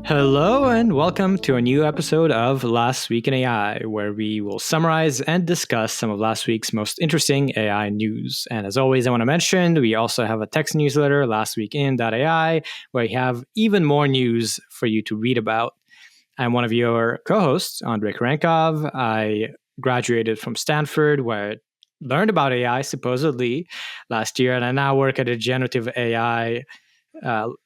Hello and welcome to a new episode of Last Week in AI, where we will summarize and discuss some of last week's most interesting AI news. And as always, I want to mention we also have a text newsletter, lastweekin.ai, where we have even more news for you to read about. I'm one of your co-hosts, Andrei Kurenkov. I graduated from Stanford, where I learned about AI supposedly last year, and I now work at a generative AI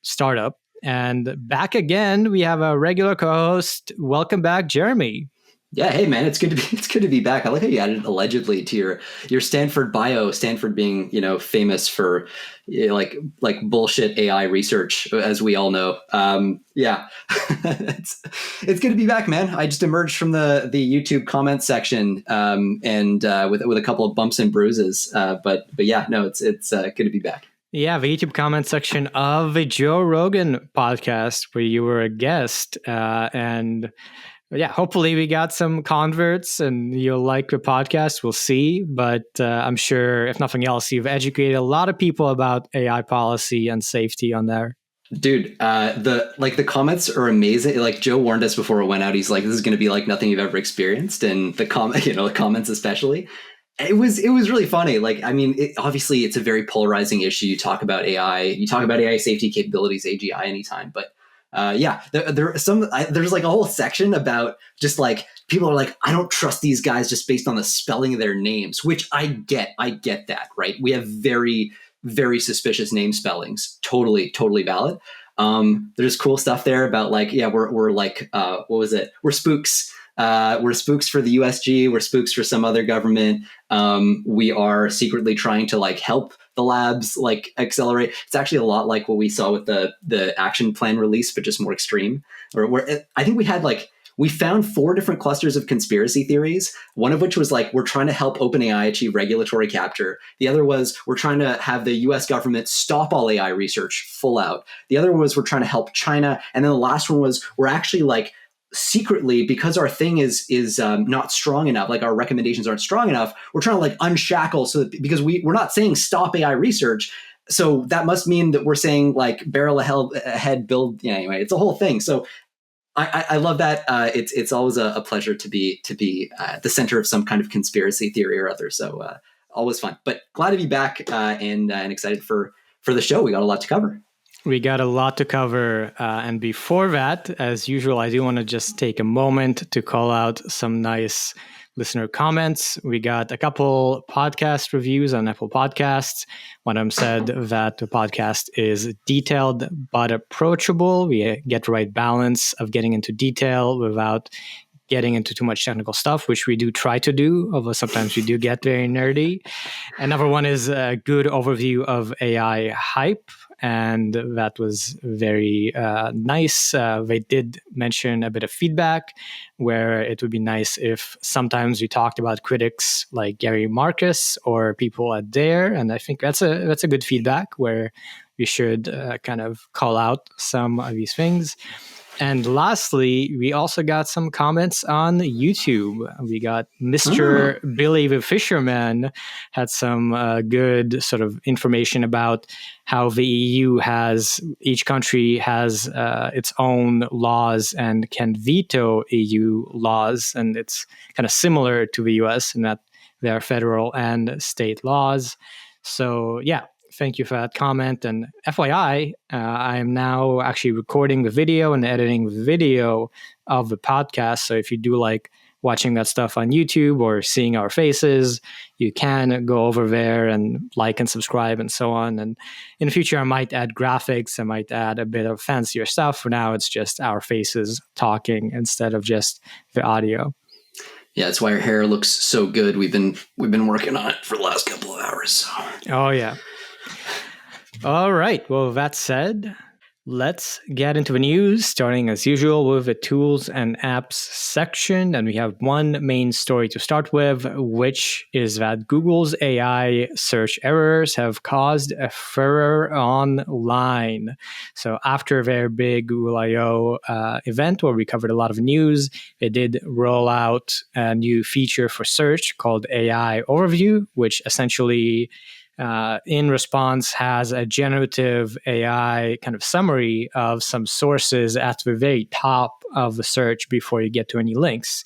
startup. And back again, we have a regular co-host. Welcome back, Jeremy. Yeah, hey man, it's good to be back. I like how you added allegedly to your Stanford bio. Stanford being famous for like bullshit AI research, as we all know. Yeah, it's good to be back, man. I just emerged from the YouTube comment section and with a couple of bumps and bruises. But yeah, no, it's good to be back. Yeah, the YouTube comment section of the Joe Rogan podcast where you were a guest. And yeah, hopefully we got some converts and you'll like the podcast. We'll see. But I'm sure, if nothing else, you've educated a lot of people about AI policy and safety on there. Dude, the comments are amazing. Like Joe warned us before it went out. He's like, this is going to be like nothing you've ever experienced. And the comments especially. It was really funny. Like, I mean, obviously it's a very polarizing issue. You talk about AI safety capabilities, AGI anytime. But yeah, there's like a whole section about just like people are like, I don't trust these guys just based on the spelling of their names, which I get that, right? We have very, very suspicious name spellings. Totally valid. There's cool stuff there about like, yeah, we're like, what was it? We're spooks. We're spooks for the USG. We're spooks for some other government. We are secretly trying to like help the labs like accelerate. It's actually a lot like what we saw with the action plan release, but just more extreme. I think we found 4 different clusters of conspiracy theories. One of which was like, we're trying to help OpenAI achieve regulatory capture. The other was, we're trying to have the US government stop all AI research full out. The other was, we're trying to help China. And then the last one was, we're actually like, secretly, because our thing is not strong enough, like our recommendations aren't strong enough, we're trying to like unshackle because we're not saying stop AI research. So that must mean that we're saying like barrel ahead, build. Yeah, anyway, it's a whole thing. So I love that. It's always a pleasure to be at the center of some kind of conspiracy theory or other. So always fun, but glad to be back and excited for the show. We got a lot to cover. We got a lot to cover. And before that, as usual, I do want to just take a moment to call out some nice listener comments. We got a couple podcast reviews on Apple Podcasts. One of them said that the podcast is detailed but approachable. We get the right balance of getting into detail without getting into too much technical stuff, which we do try to do, although sometimes we do get very nerdy. Another one is a good overview of AI hype. And that was very nice. They did mention a bit of feedback where it would be nice if sometimes we talked about critics like Gary Marcus or people at Dare. And I think that's a good feedback where we should kind of call out some of these things. And lastly, we also got some comments on YouTube. We got Mr. Billy the Fisherman had some good sort of information about how the each country has its own laws and can veto EU laws. And it's kind of similar to the US in that there are federal and state laws. So yeah. Thank you for that comment. And FYI, I am now actually recording the video and editing the video of the podcast. So if you do like watching that stuff on YouTube or seeing our faces, you can go over there and like and subscribe and so on. And in the future, I might add graphics. I might add a bit of fancier stuff. For now, it's just our faces talking instead of just the audio. Yeah, that's why your hair looks so good. We've been working on it for the last couple of hours. So. Oh, yeah. All right. Well, that said, let's get into the news, starting as usual with the tools and apps section. And we have one main story to start with, which is that Google's AI search errors have caused a furor online. So after their big Google I/O event where we covered a lot of news, they did roll out a new feature for search called AI Overview, which essentially in response has a generative AI kind of summary of some sources at the very top of the search before you get to any links.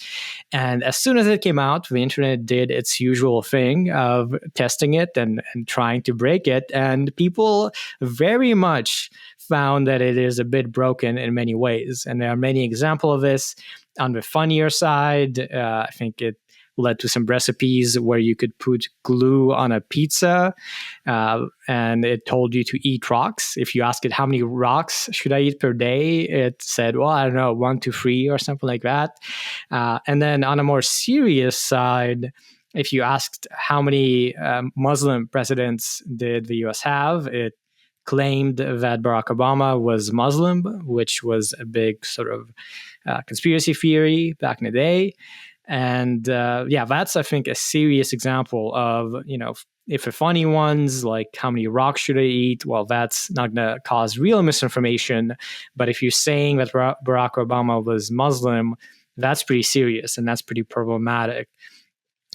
And as soon as it came out, the internet did its usual thing of testing it and trying to break it. And people very much found that it is a bit broken in many ways. And there are many examples of this. On the funnier side, I think it led to some recipes where you could put glue on a pizza and it told you to eat rocks. If you ask it, how many rocks should I eat per day? It said, well, I don't know, 1 to 3 or something like that. And then on a more serious side, if you asked how many Muslim presidents did the US have, it claimed that Barack Obama was Muslim, which was a big sort of conspiracy theory back in the day. And that's, I think, a serious example of, if the funny ones, like how many rocks should I eat? Well, that's not going to cause real misinformation. But if you're saying that Barack Obama was Muslim, that's pretty serious and that's pretty problematic.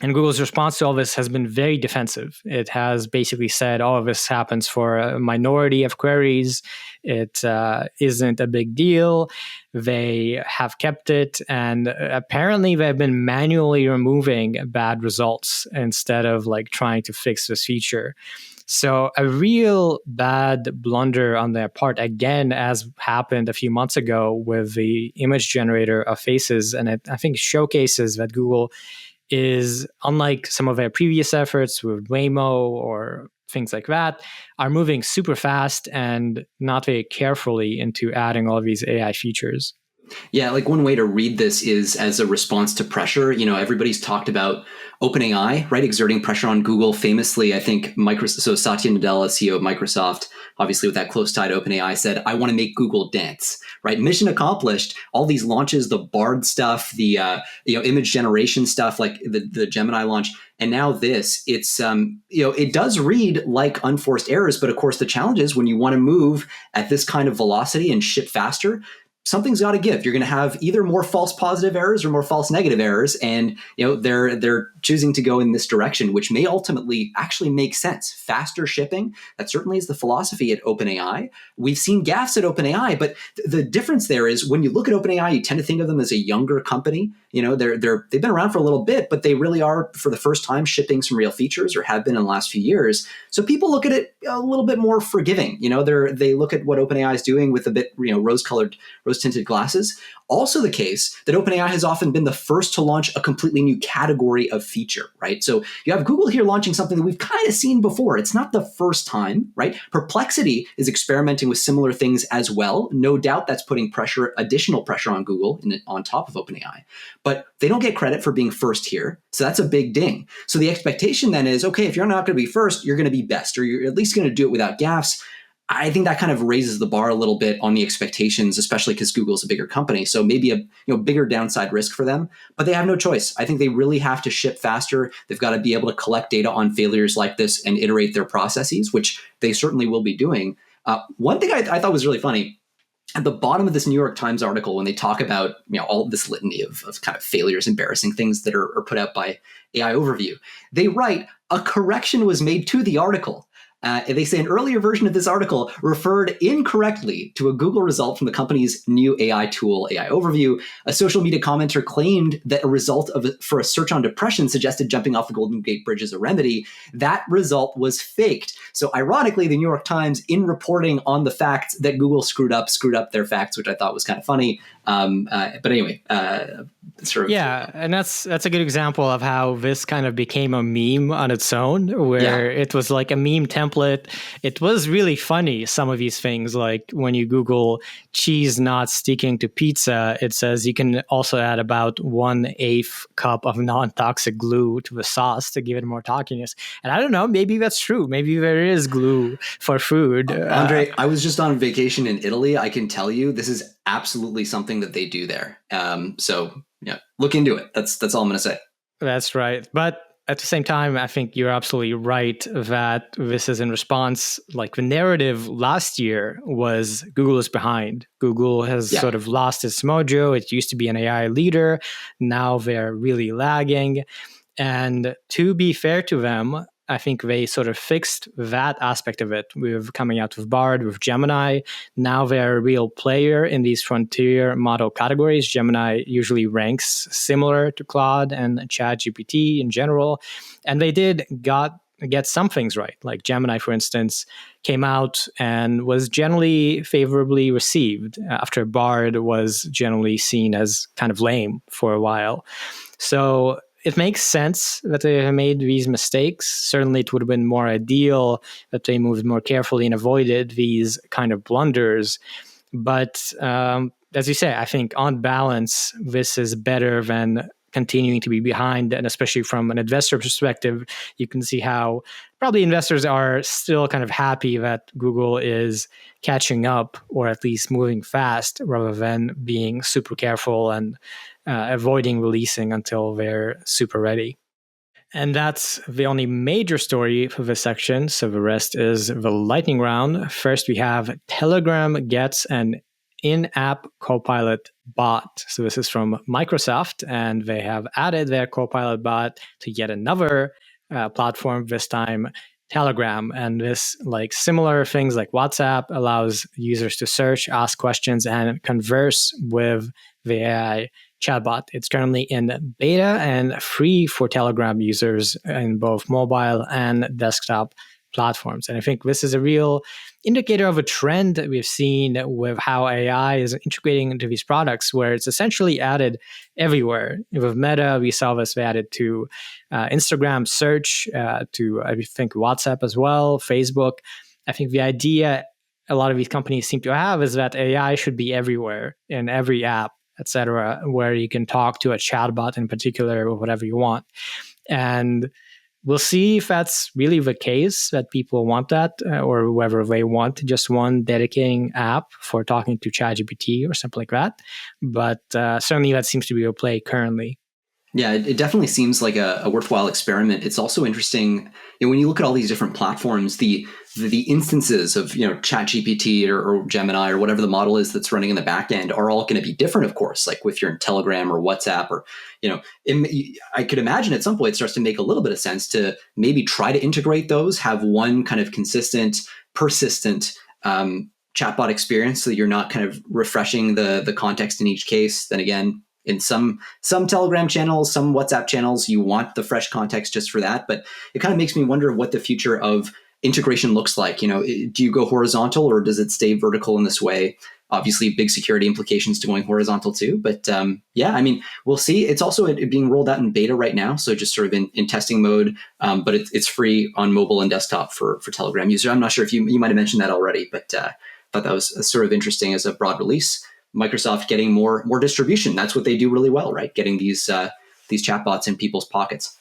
And Google's response to all this has been very defensive. It has basically said all of this happens for a minority of queries. It isn't a big deal. They have kept it. And apparently they've been manually removing bad results instead of like trying to fix this feature. So a real bad blunder on their part, again, as happened a few months ago with the image generator of faces. And it, I think, showcases that Google is, unlike some of their previous efforts with Waymo or things like that, are moving super fast and not very carefully into adding all of these AI features. Yeah, like one way to read this is as a response to pressure. Everybody's talked about OpenAI, right, exerting pressure on Google. Famously, I think so Satya Nadella, CEO of Microsoft, obviously with that close tie to OpenAI, said, "I want to make Google dance." Right, mission accomplished. All these launches, the Bard stuff, the image generation stuff, like the Gemini launch, and now this. It's it does read like unforced errors, but of course the challenge is when you want to move at this kind of velocity and ship faster, something's got to give. You're going to have either more false positive errors or more false negative errors, and they're choosing to go in this direction, which may ultimately actually make sense. Faster shipping, that certainly is the philosophy at OpenAI. We've seen gaffes at OpenAI, but the difference there is when you look at OpenAI, you tend to think of them as a younger company. They've been around for a little bit, but they really are for the first time shipping some real features, or have been in the last few years. So people look at it a little bit more forgiving. They look at what OpenAI is doing with a bit rose-tinted glasses. Also the case that OpenAI has often been the first to launch a completely new category of feature, right? So you have Google here launching something that we've kind of seen before. It's not the first time, right? Perplexity is experimenting with similar things as well. No doubt that's putting additional pressure on Google on top of OpenAI. But they don't get credit for being first here. So that's a big ding. So the expectation then is, okay, if you're not going to be first, you're going to be best, or you're at least going to do it without gaffes. I think that kind of raises the bar a little bit on the expectations, especially because Google's a bigger company. So maybe a bigger downside risk for them, but they have no choice. I think they really have to ship faster. They've got to be able to collect data on failures like this and iterate their processes, which they certainly will be doing. One thing I thought was really funny, at the bottom of this New York Times article, when they talk about all this litany of kind of failures, embarrassing things that are put out by AI Overview, they write, a correction was made to the article. They say an earlier version of this article referred incorrectly to a Google result from the company's new AI tool, AI Overview. A social media commenter claimed that a result for a search on depression suggested jumping off the Golden Gate Bridge as a remedy. That result was faked. So ironically, the New York Times, in reporting on the facts that Google screwed up their facts, which I thought was kind of funny. But anyway, yeah, and that's a good example of how this kind of became a meme on its own, where it was like a meme template. It was really funny, some of these things, like when you Google cheese not sticking to pizza, it says you can also add about 1/8 cup of non-toxic glue to the sauce to give it more talkiness. And I don't know, maybe that's true. Maybe there is glue for food. Andre, I was just on vacation in Italy. I can tell you this is absolutely something that they do there. So yeah, look into it. That's all I'm going to say. That's right. But at the same time, I think you're absolutely right that this is in response. Like the narrative last year was Google is behind. Google has sort of lost its mojo. It used to be an AI leader. Now they're really lagging. And to be fair to them, I think they sort of fixed that aspect of it with coming out with Bard, with Gemini. Now they're a real player in these frontier model categories. Gemini usually ranks similar to Claude and ChatGPT in general. And they did get some things right. Like Gemini, for instance, came out and was generally favorably received after Bard was generally seen as kind of lame for a while. So it makes sense that they have made these mistakes. Certainly, it would have been more ideal that they moved more carefully and avoided these kind of blunders. But as you say, I think on balance, this is better than continuing to be behind. And especially from an investor perspective, you can see how probably investors are still kind of happy that Google is catching up, or at least moving fast, rather than being super careful and avoiding releasing until they're super ready. And that's the only major story for this section. So the rest is the lightning round. First, we have Telegram gets an in-app Copilot bot. So this is from Microsoft, and they have added their Copilot bot to yet another platform, this time Telegram. And this, like similar things like WhatsApp, allows users to search, ask questions, and converse with the AI chatbot. It's currently in beta and free for Telegram users in both mobile and desktop platforms. And I think this is a real indicator of a trend that we've seen with how AI is integrating into these products, where it's essentially added everywhere. With Meta, we saw this added to Instagram search, to I think WhatsApp as well, Facebook. I think the idea a lot of these companies seem to have is that AI should be everywhere, in every app, etc., where you can talk to a chatbot in particular or whatever you want. And we'll see if that's really the case, that people want that, or whether they want just one dedicating app for talking to ChatGPT or something like that. But certainly that seems to be a play currently. Yeah, it definitely seems like a worthwhile experiment. It's also interesting, when you look at all these different platforms, the instances of ChatGPT or Gemini or whatever the model is that's running in the back end are all going to be different, of course. Like with your Telegram or WhatsApp, or I could imagine at some point it starts to make a little bit of sense to maybe try to integrate those, have one kind of consistent, persistent chatbot experience, so that you're not kind of refreshing the context in each case. Then again, in some Telegram channels, some WhatsApp channels, you want the fresh context just for that. But it kind of makes me wonder what the future of integration looks like. Do you go horizontal, or does it stay vertical in this way? Obviously, big security implications to going horizontal too. But we'll see. It's also being rolled out in beta right now, so just sort of in testing mode. But it's free on mobile and desktop for Telegram users. I'm not sure if you might have mentioned that already, but thought that was sort of interesting as a broad release. Microsoft getting more distribution. That's what they do really well, right? Getting these chatbots in people's pockets.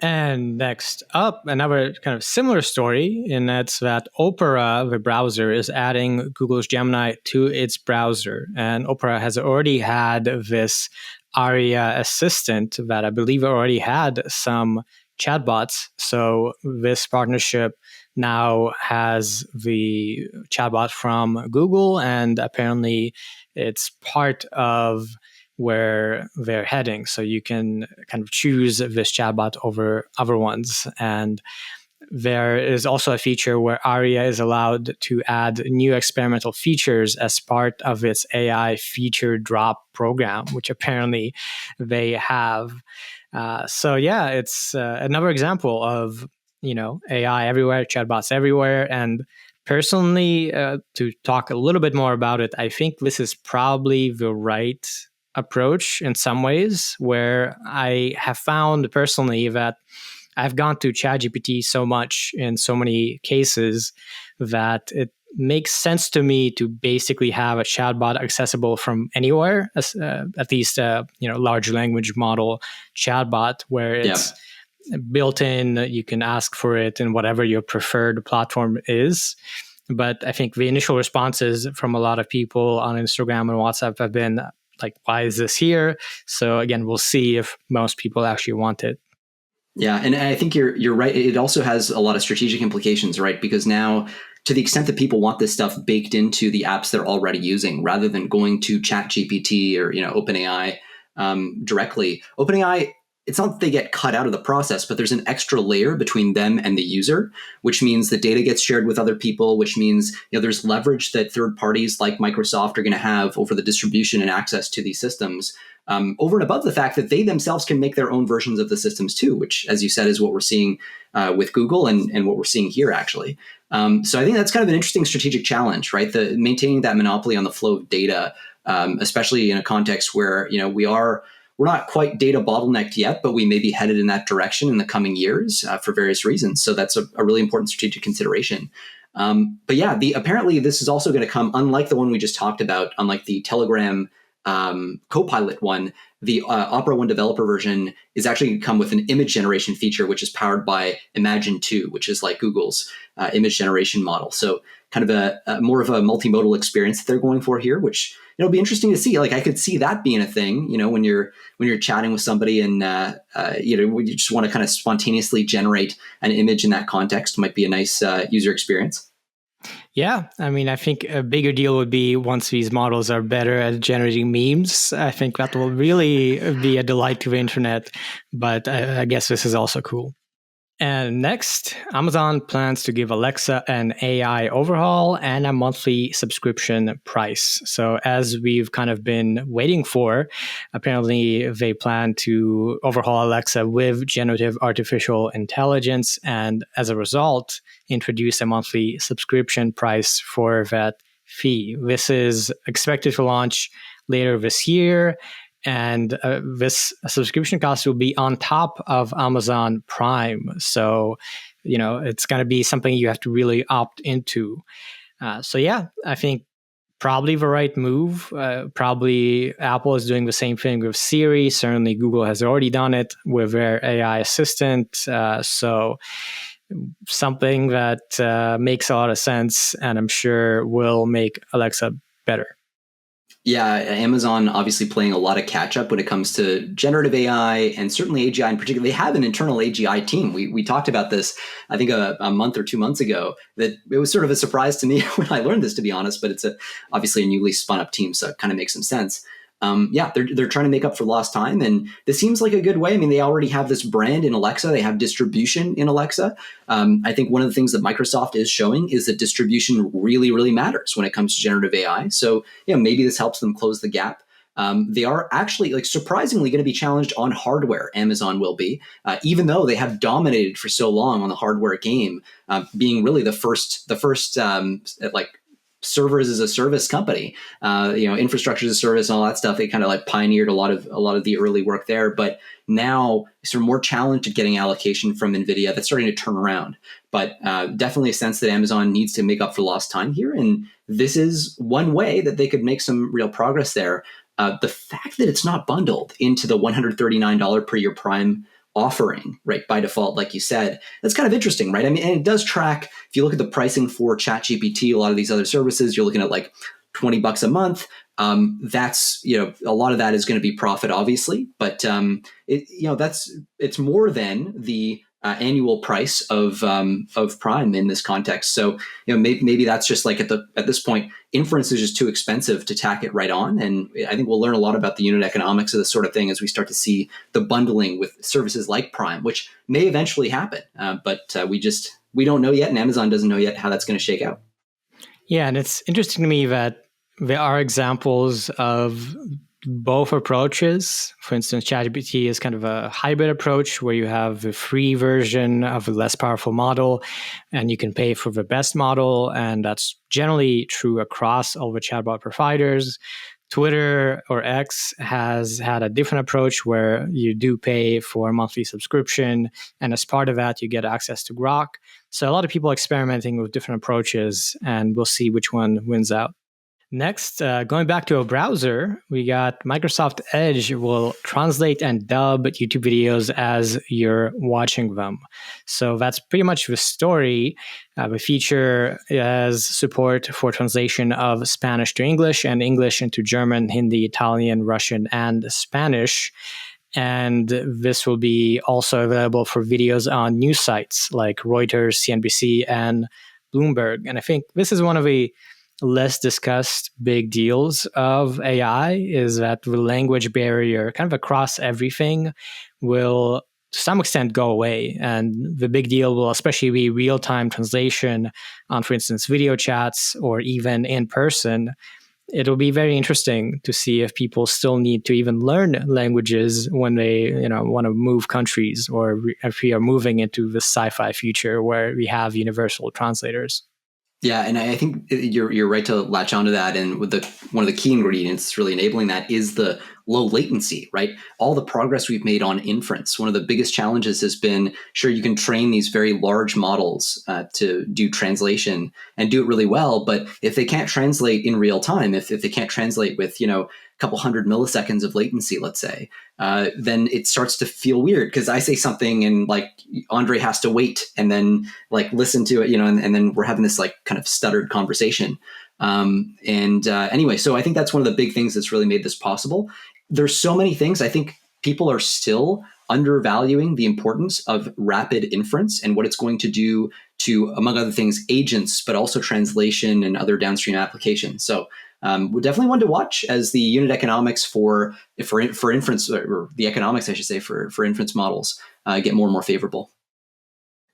And next up, another kind of similar story, and that's that Opera, the browser, is adding Google's Gemini to its browser. And Opera has already had this Aria assistant that I believe already had some chatbots. So this partnership now has the chatbot from Google, and apparently it's part of where they're heading. So you can kind of choose this chatbot over other ones. And there is also a feature where Aria is allowed to add new experimental features as part of its AI feature drop program, which apparently they have. It's another example of AI everywhere, chatbots everywhere. And personally, to talk a little bit more about it, I think this is probably the right approach in some ways, where I have found personally that I've gone to ChatGPT so much in so many cases that it makes sense to me to basically have a chatbot accessible from anywhere, at least large language model chatbot, where it's built in, you can ask for it in whatever your preferred platform is. But I think the initial responses from a lot of people on Instagram and WhatsApp have been like, why is this here? So again, we'll see if most people actually want it. Yeah, and I think you're right. It also has a lot of strategic implications, right? Because now, to the extent that people want this stuff baked into the apps they're already using, rather than going to ChatGPT or OpenAI directly. OpenAI it's not that they get cut out of the process, but there's an extra layer between them and the user, which means the data gets shared with other people, which means there's leverage that third parties like Microsoft are going to have over the distribution and access to these systems, over and above the fact that they themselves can make their own versions of the systems too, which, as you said, is what we're seeing with Google and what we're seeing here, actually. So I think that's kind of an interesting strategic challenge, right? Maintaining that monopoly on the flow of data, especially in a context where we're not quite data bottlenecked yet, but we may be headed in that direction in the coming years for various reasons. So that's a really important strategic consideration. But yeah, apparently this is also going to come, unlike the one we just talked about, unlike the Telegram Copilot one, the Opera One developer version is actually going to come with an image generation feature, which is powered by Imagen 2, which is like Google's image generation model. So kind of a more of a multimodal experience that they're going for here, which it'll be interesting to see. Like I could see that being a thing, when you're chatting with somebody and when you just want to kind of spontaneously generate an image in that context, might be a nice user experience. Yeah, I mean, I think a bigger deal would be once these models are better at generating memes. I think that will really be a delight to the internet, but I guess this is also cool. And next, Amazon plans to give Alexa an AI overhaul and a monthly subscription price. So as we've kind of been waiting for, apparently they plan to overhaul Alexa with generative artificial intelligence, and as a result, introduce a monthly subscription price for that fee. This is expected to launch later this year. And this subscription cost will be on top of Amazon Prime. So, it's going to be something you have to really opt into. So yeah, I think probably the right move. Probably Apple is doing the same thing with Siri. Certainly Google has already done it with their AI assistant. So something that makes a lot of sense, and I'm sure will make Alexa better. Yeah, Amazon obviously playing a lot of catch up when it comes to generative AI and certainly AGI in particular. They have an internal AGI team. We talked about this, I think, a month or 2 months ago. That it was sort of a surprise to me when I learned this, to be honest. But it's obviously a newly spun up team, so it kind of makes some sense. They're trying to make up for lost time, and this seems like a good way. I mean, they already have this brand in Alexa. They have distribution in Alexa. I think one of the things that Microsoft is showing is that distribution really, really matters when it comes to generative AI. So, maybe this helps them close the gap. They are actually surprisingly going to be challenged on hardware. Amazon will be, even though they have dominated for so long on the hardware game, being really the first servers as a service company, infrastructure as a service and all that stuff. They kind of pioneered a lot of the early work there, but now sort of more challenged at getting allocation from Nvidia. That's starting to turn around, but definitely a sense that Amazon needs to make up for lost time here. And this is one way that they could make some real progress there. The fact that it's not bundled into the $139 per year Prime offering, right, by default, like you said, that's kind of interesting, right? I mean, and it does track, if you look at the pricing for ChatGPT, a lot of these other services, you're looking at $20 a month. That's, a lot of that is going to be profit, obviously, but it's more than the annual price of Prime in this context. So, maybe that's just at this point, inference is just too expensive to tack it right on. And I think we'll learn a lot about the unit economics of this sort of thing as we start to see the bundling with services like Prime, which may eventually happen. But we don't know yet, and Amazon doesn't know yet how that's going to shake out. Yeah, and it's interesting to me that there are examples of both approaches. For instance, ChatGPT is kind of a hybrid approach where you have the free version of a less powerful model and you can pay for the best model. And that's generally true across all the chatbot providers. Twitter or X has had a different approach where you do pay for a monthly subscription. And as part of that, you get access to Grok. So a lot of people experimenting with different approaches, and we'll see which one wins out. Next, going back to a browser, we got Microsoft Edge will translate and dub YouTube videos as you're watching them. So that's pretty much the story. The feature has support for translation of Spanish to English and English into German, Hindi, Italian, Russian, and Spanish. And this will be also available for videos on news sites like Reuters, CNBC, and Bloomberg. And I think this is one of the less discussed big deals of AI is that the language barrier kind of across everything will to some extent go away. And the big deal will especially be real-time translation on, for instance, video chats or even in person. It'll be very interesting to see if people still need to even learn languages when they want to move countries, or if we are moving into the sci-fi future where we have universal translators. Yeah, and I think you're right to latch onto that. And with one of the key ingredients really enabling that is the low latency, right? All the progress we've made on inference. One of the biggest challenges has been, sure, you can train these very large models to do translation and do it really well, but if they can't translate in real time, if they can't translate with a couple hundred milliseconds of latency, let's say, then it starts to feel weird because I say something and like Andre has to wait and then like listen to it, and then we're having this like kind of stuttered conversation. Anyway, so I think that's one of the big things that's really made this possible. There's so many things. I think people are still undervaluing the importance of rapid inference and what it's going to do to, among other things, agents, but also translation and other downstream applications. So we're definitely one to watch as the unit economics for inference, or the economics, I should say, for inference models get more and more favorable.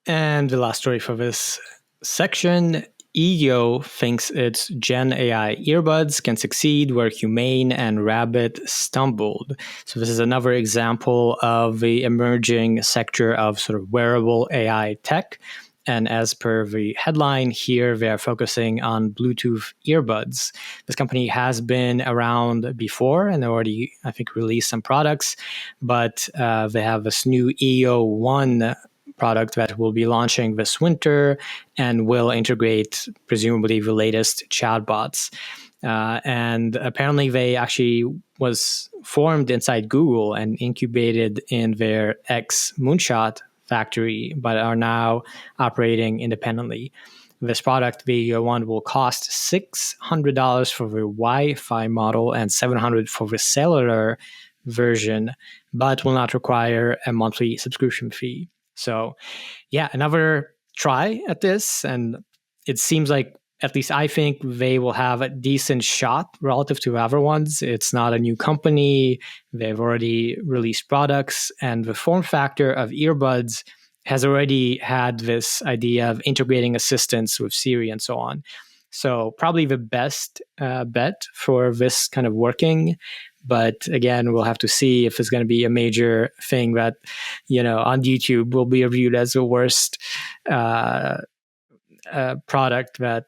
And the last story for this section, EO thinks its Gen AI earbuds can succeed where Humane and Rabbit stumbled. So this is another example of the emerging sector of sort of wearable AI tech. And as per the headline here, they are focusing on Bluetooth earbuds. This company has been around before and already, I think, released some products, but they have this new EO1 product that will be launching this winter and will integrate presumably the latest chatbots. And apparently they actually was formed inside Google and incubated in their X Moonshot factory, but are now operating independently. This product, the one, will cost $600 for the Wi-Fi model and $700 for the cellular version, but will not require a monthly subscription fee. So, yeah, another try at this. And it seems like, at least I think, they will have a decent shot relative to other ones. It's not a new company. They've already released products. And the form factor of earbuds has already had this idea of integrating assistants with Siri and so on. So probably the best bet for this kind of working. But again, we'll have to see if it's going to be a major thing that, on YouTube will be reviewed as the worst product that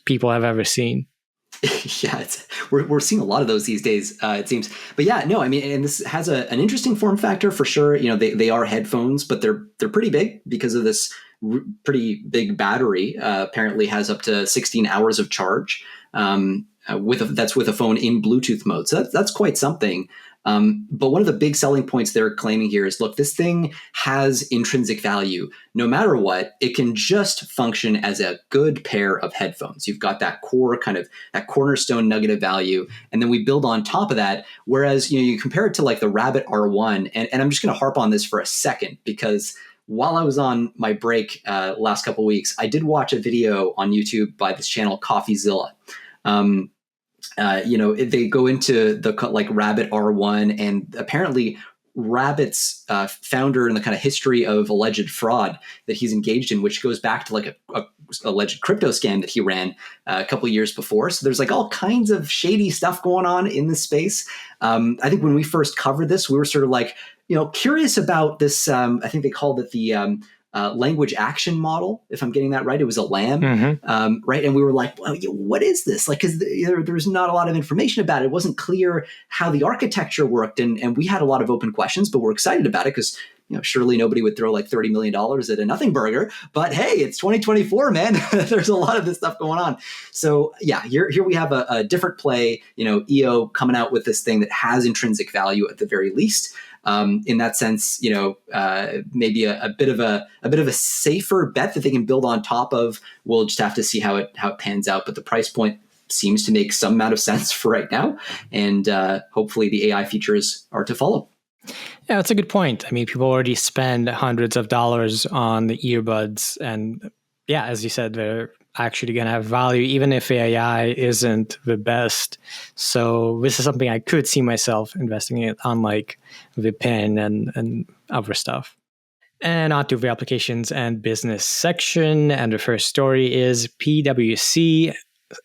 people have ever seen. Yeah, we're seeing a lot of those these days, it seems. But yeah, no, I mean, and this has an interesting form factor for sure. They are headphones, but they're pretty big because of this pretty big battery. Apparently has up to 16 hours of charge. That's with a phone in Bluetooth mode. So that's quite something. But one of the big selling points they're claiming here is, look, this thing has intrinsic value. No matter what, it can just function as a good pair of headphones. You've got that core kind of that cornerstone nugget of value. And then we build on top of that. Whereas, you compare it to like the Rabbit R1, and I'm just going to harp on this for a second, because while I was on my break last couple of weeks, I did watch a video on YouTube by this channel, CoffeeZilla. They go into the like Rabbit R1, and apparently Rabbit's founder and the kind of history of alleged fraud that he's engaged in, which goes back to like a alleged crypto scam that he ran a couple of years before. So there's like all kinds of shady stuff going on in this space. I think when we first covered this, we were sort of like, curious about this. I think they called it the language action model, if I'm getting that right. It was a LAM, right? And we were like, well, what is this? Like, because there's not a lot of information about it. It wasn't clear how the architecture worked. And we had a lot of open questions, but we're excited about it because, surely nobody would throw like $30 million at a nothing burger. But hey, it's 2024, man. There's a lot of this stuff going on. So yeah, here we have a different play, EO coming out with this thing that has intrinsic value at the very least. In that sense, maybe a bit of a safer bet that they can build on top of. We'll just have to see how it pans out. But the price point seems to make some amount of sense for right now, and hopefully the AI features are to follow. Yeah, that's a good point. I mean, people already spend hundreds of dollars on the earbuds, and yeah, as you said, they're actually going to have value, even if AI isn't the best. So this is something I could see myself investing in, unlike the pen and other stuff. And on to the applications and business section. And the first story is PwC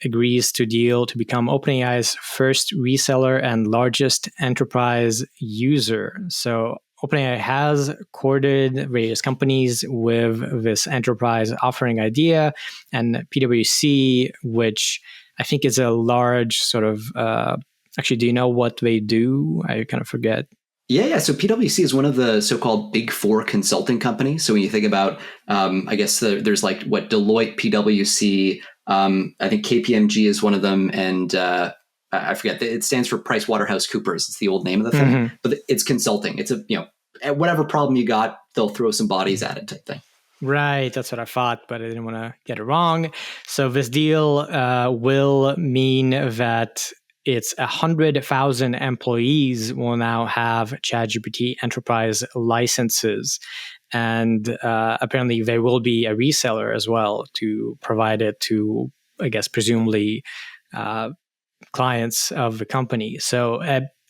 agrees to deal to become OpenAI's first reseller and largest enterprise user. So OpenAI has courted various companies with this enterprise offering idea, and PwC, which I think is a large sort of, actually, do you know what they do? I kind of forget. Yeah. So PwC is one of the so-called big four consulting companies. So when you think about, I guess there's like what Deloitte, PwC, I think KPMG is one of them, and I forget. It stands for PricewaterhouseCoopers. It's the old name of the thing, but it's consulting. It's whatever problem you got, they'll throw some bodies at it type thing. Right, that's what I thought, but I didn't want to get it wrong. So this deal will mean that it's 100,000 employees will now have ChatGPT enterprise licenses. And apparently there will be a reseller as well to provide it to, I guess, presumably clients of the company. So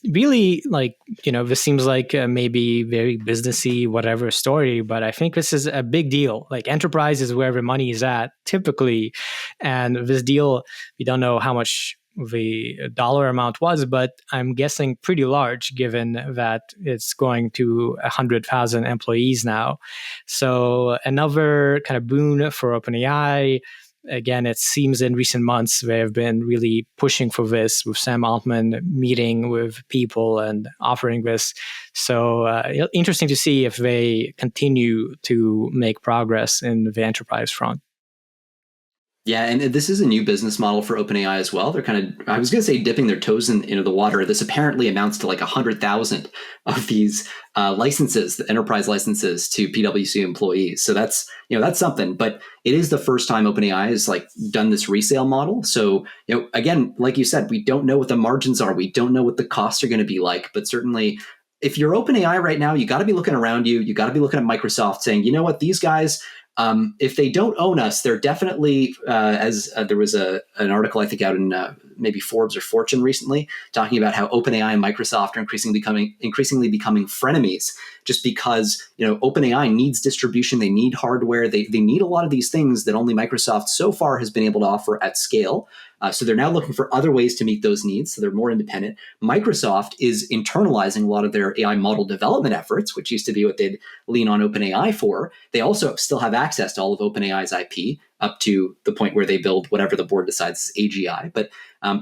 really, like, this seems like maybe very businessy, whatever story, but I think this is a big deal. Like, enterprise is where the money is at typically. And this deal, we don't know how much the dollar amount was, but I'm guessing pretty large, given that it's going to 100,000 employees now. So another kind of boon for OpenAI. Again, it seems in recent months they have been really pushing for this, with Sam Altman meeting with people and offering this. So interesting to see if they continue to make progress in the enterprise front. Yeah, and this is a new business model for OpenAI as well. They're kind of, I was going to say, dipping their toes into the water. This apparently amounts to like 100,000 of these licenses, the enterprise licenses to PwC employees. So that's something. But it is the first time OpenAI has like done this resale model. So again, like you said, we don't know what the margins are. We don't know what the costs are going to be like. But certainly, if you're OpenAI right now, you got to be looking around you. You got to be looking at Microsoft, saying, you know what, these guys. If they don't own us, they're definitely, there was an article I think out in maybe Forbes or Fortune recently talking about how OpenAI and Microsoft are increasingly becoming frenemies, just because OpenAI needs distribution, they need hardware, they need a lot of these things that only Microsoft so far has been able to offer at scale. So they're now looking for other ways to meet those needs. So they're more independent. Microsoft is internalizing a lot of their AI model development efforts, which used to be what they'd lean on OpenAI for. They also still have access to all of OpenAI's IP up to the point where they build whatever the board decides is AGI. But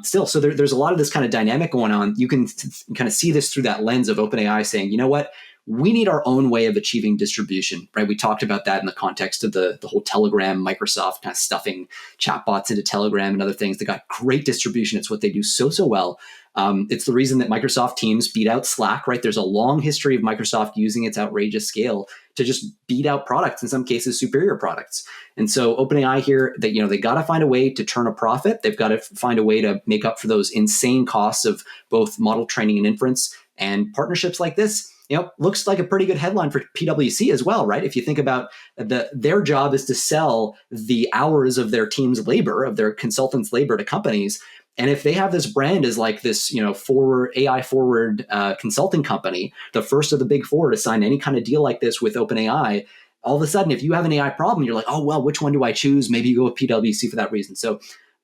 still, so there's a lot of this kind of dynamic going on. You can kind of see this through that lens of OpenAI saying, you know what? We need our own way of achieving distribution, right? We talked about that in the context of the whole Telegram, Microsoft kind of stuffing chatbots into Telegram and other things. They got great distribution. It's what they do so well. It's the reason that Microsoft Teams beat out Slack, right? There's a long history of Microsoft using its outrageous scale to just beat out products, in some cases superior products. And so OpenAI here, they got to find a way to turn a profit. They've got to find a way to make up for those insane costs of both model training and inference. And partnerships like this, looks like a pretty good headline for PwC as well, right? If you think about their job is to sell the hours of their team's labor, of their consultants' labor to companies. And if they have this brand as like this, forward AI forward consulting company, the first of the big four to sign any kind of deal like this with OpenAI, all of a sudden, if you have an AI problem, you're like, oh, well, which one do I choose? Maybe you go with PwC for that reason. So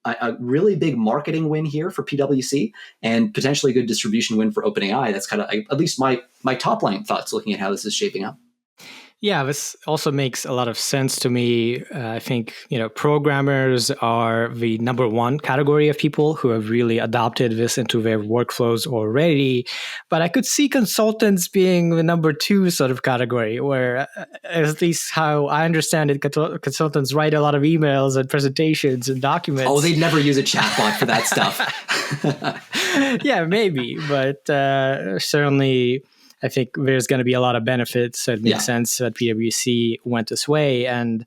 a really big marketing win here for PwC and potentially a good distribution win for OpenAI. That's kind of at least my top line thoughts looking at how this is shaping up. Yeah, this also makes a lot of sense to me. I think, programmers are the number one category of people who have really adopted this into their workflows already. But I could see consultants being the number two sort of category, where at least how I understand it, consultants write a lot of emails and presentations and documents. Oh, they'd never use a chatbot for that stuff. Yeah, maybe. But certainly, I think there's going to be a lot of benefits. So it makes sense that PwC went this way. And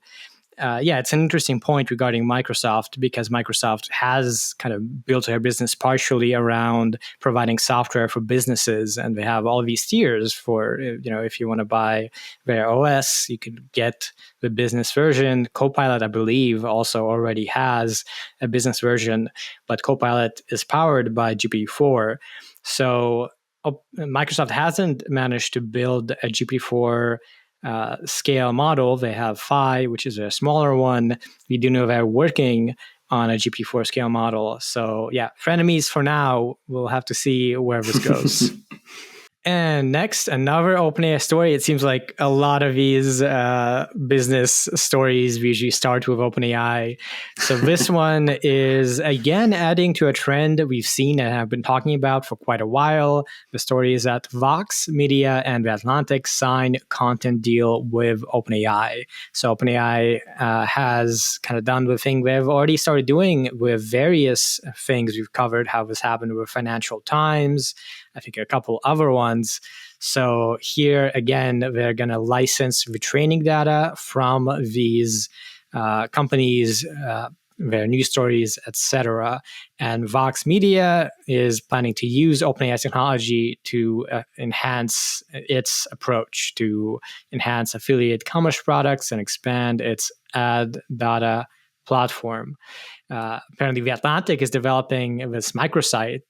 it's an interesting point regarding Microsoft, because Microsoft has kind of built their business partially around providing software for businesses, and they have all these tiers for, if you want to buy their OS, you could get the business version. Copilot, I believe, also already has a business version, but Copilot is powered by GPT-4. So Microsoft hasn't managed to build a GPT-4 scale model. They have Phi, which is a smaller one. We do know they're working on a GPT-4 scale model. So yeah, frenemies for now. We'll have to see where this goes. And next, another OpenAI story. It seems like a lot of these business stories we usually start with OpenAI. So this one is, again, adding to a trend that we've seen and have been talking about for quite a while. The story is that Vox Media and The Atlantic signed content deal with OpenAI. So OpenAI has kind of done the thing they've already started doing with various things we've covered, how this happened with Financial Times, I think a couple other ones. So here again, they're going to license the training data from these companies, their news stories, etc. And Vox Media is planning to use OpenAI technology to enhance its approach, to enhance affiliate commerce products and expand its ad data platform. Apparently, The Atlantic is developing this microsite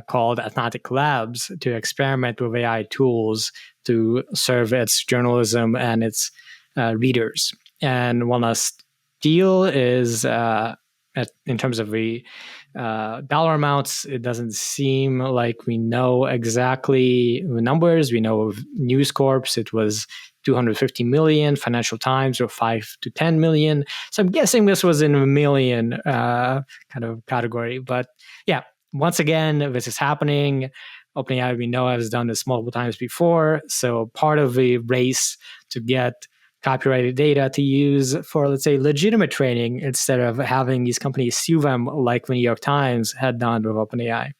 called Atlantic Labs to experiment with AI tools to serve its journalism and its readers. And one last deal is, in terms of the dollar amounts, it doesn't seem like we know exactly the numbers. We know of News Corp, it was 250 million, Financial Times, or 5 to 10 million. So I'm guessing this was in a million kind of category. But yeah, once again, this is happening. OpenAI, we know, has done this multiple times before. So part of the race to get copyrighted data to use for, let's say, legitimate training, instead of having these companies sue them like the New York Times had done with OpenAI.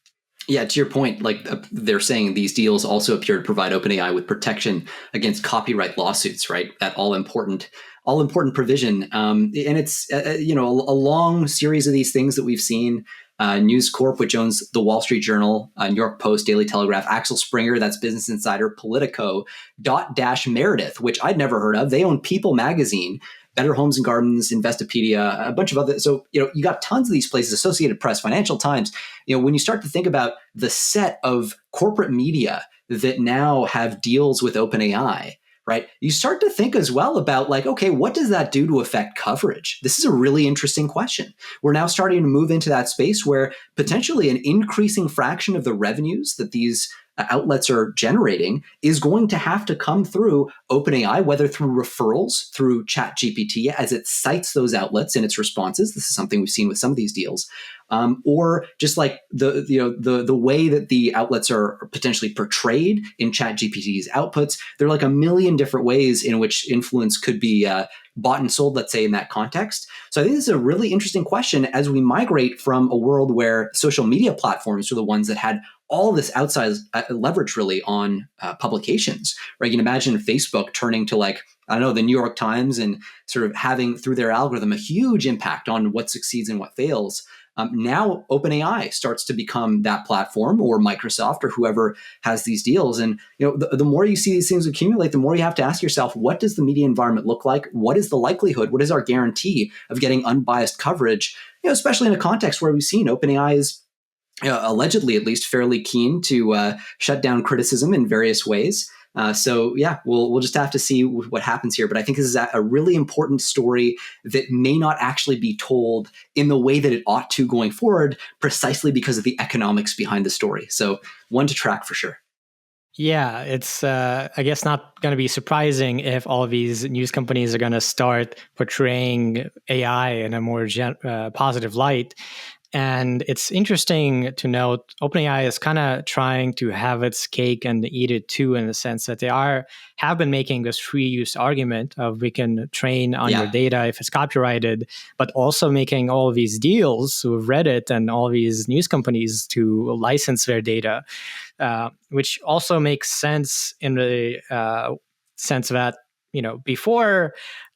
Yeah, to your point, like they're saying these deals also appear to provide OpenAI with protection against copyright lawsuits, right? That all important provision. And it's, a long series of these things that we've seen. News Corp, which owns the Wall Street Journal, New York Post, Daily Telegraph, Axel Springer, that's Business Insider, Politico, Meredith, which I'd never heard of. They own People Magazine, Better Homes and Gardens, Investopedia, a bunch of other. So, you got tons of these places, Associated Press, Financial Times. When you start to think about the set of corporate media that now have deals with OpenAI, right, you start to think as well about, like, okay, what does that do to affect coverage? This is a really interesting question. We're now starting to move into that space where potentially an increasing fraction of the revenues that these outlets are generating is going to have to come through OpenAI, whether through referrals, through ChatGPT, as it cites those outlets in its responses. This is something we've seen with some of these deals. Or just like the way that the outlets are potentially portrayed in ChatGPT's outputs. There are like a million different ways in which influence could be bought and sold, let's say, in that context. So I think this is a really interesting question as we migrate from a world where social media platforms were the ones that had all this outsized leverage really on publications, right? You can imagine Facebook turning to, like, I don't know, the New York Times, and sort of having through their algorithm a huge impact on what succeeds and what fails. Now OpenAI starts to become that platform, or Microsoft, or whoever has these deals. And the more you see these things accumulate, the more you have to ask yourself, what does the media environment look like? What is the likelihood? What is our guarantee of getting unbiased coverage? Especially in a context where we've seen OpenAI is allegedly, at least, fairly keen to shut down criticism in various ways. So yeah, we'll just have to see what happens here. But I think this is a really important story that may not actually be told in the way that it ought to going forward, precisely because of the economics behind the story. So one to track for sure. Yeah, it's, I guess, not going to be surprising if all of these news companies are going to start portraying AI in a more positive light. And it's interesting to note, OpenAI is kind of trying to have its cake and eat it too, in the sense that they have been making this free use argument of we can train on your data if it's copyrighted, but also making all of these deals with Reddit and all these news companies to license their data, which also makes sense in the sense that before,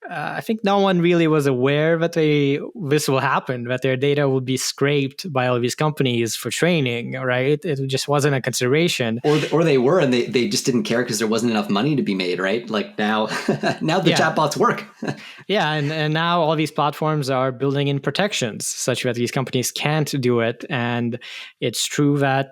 I think no one really was aware that this will happen, that their data will be scraped by all these companies for training, right? It just wasn't a consideration. Or they were, and they just didn't care because there wasn't enough money to be made, right? Like now, now the chatbots work. Yeah, and now all these platforms are building in protections such that these companies can't do it. And it's true that,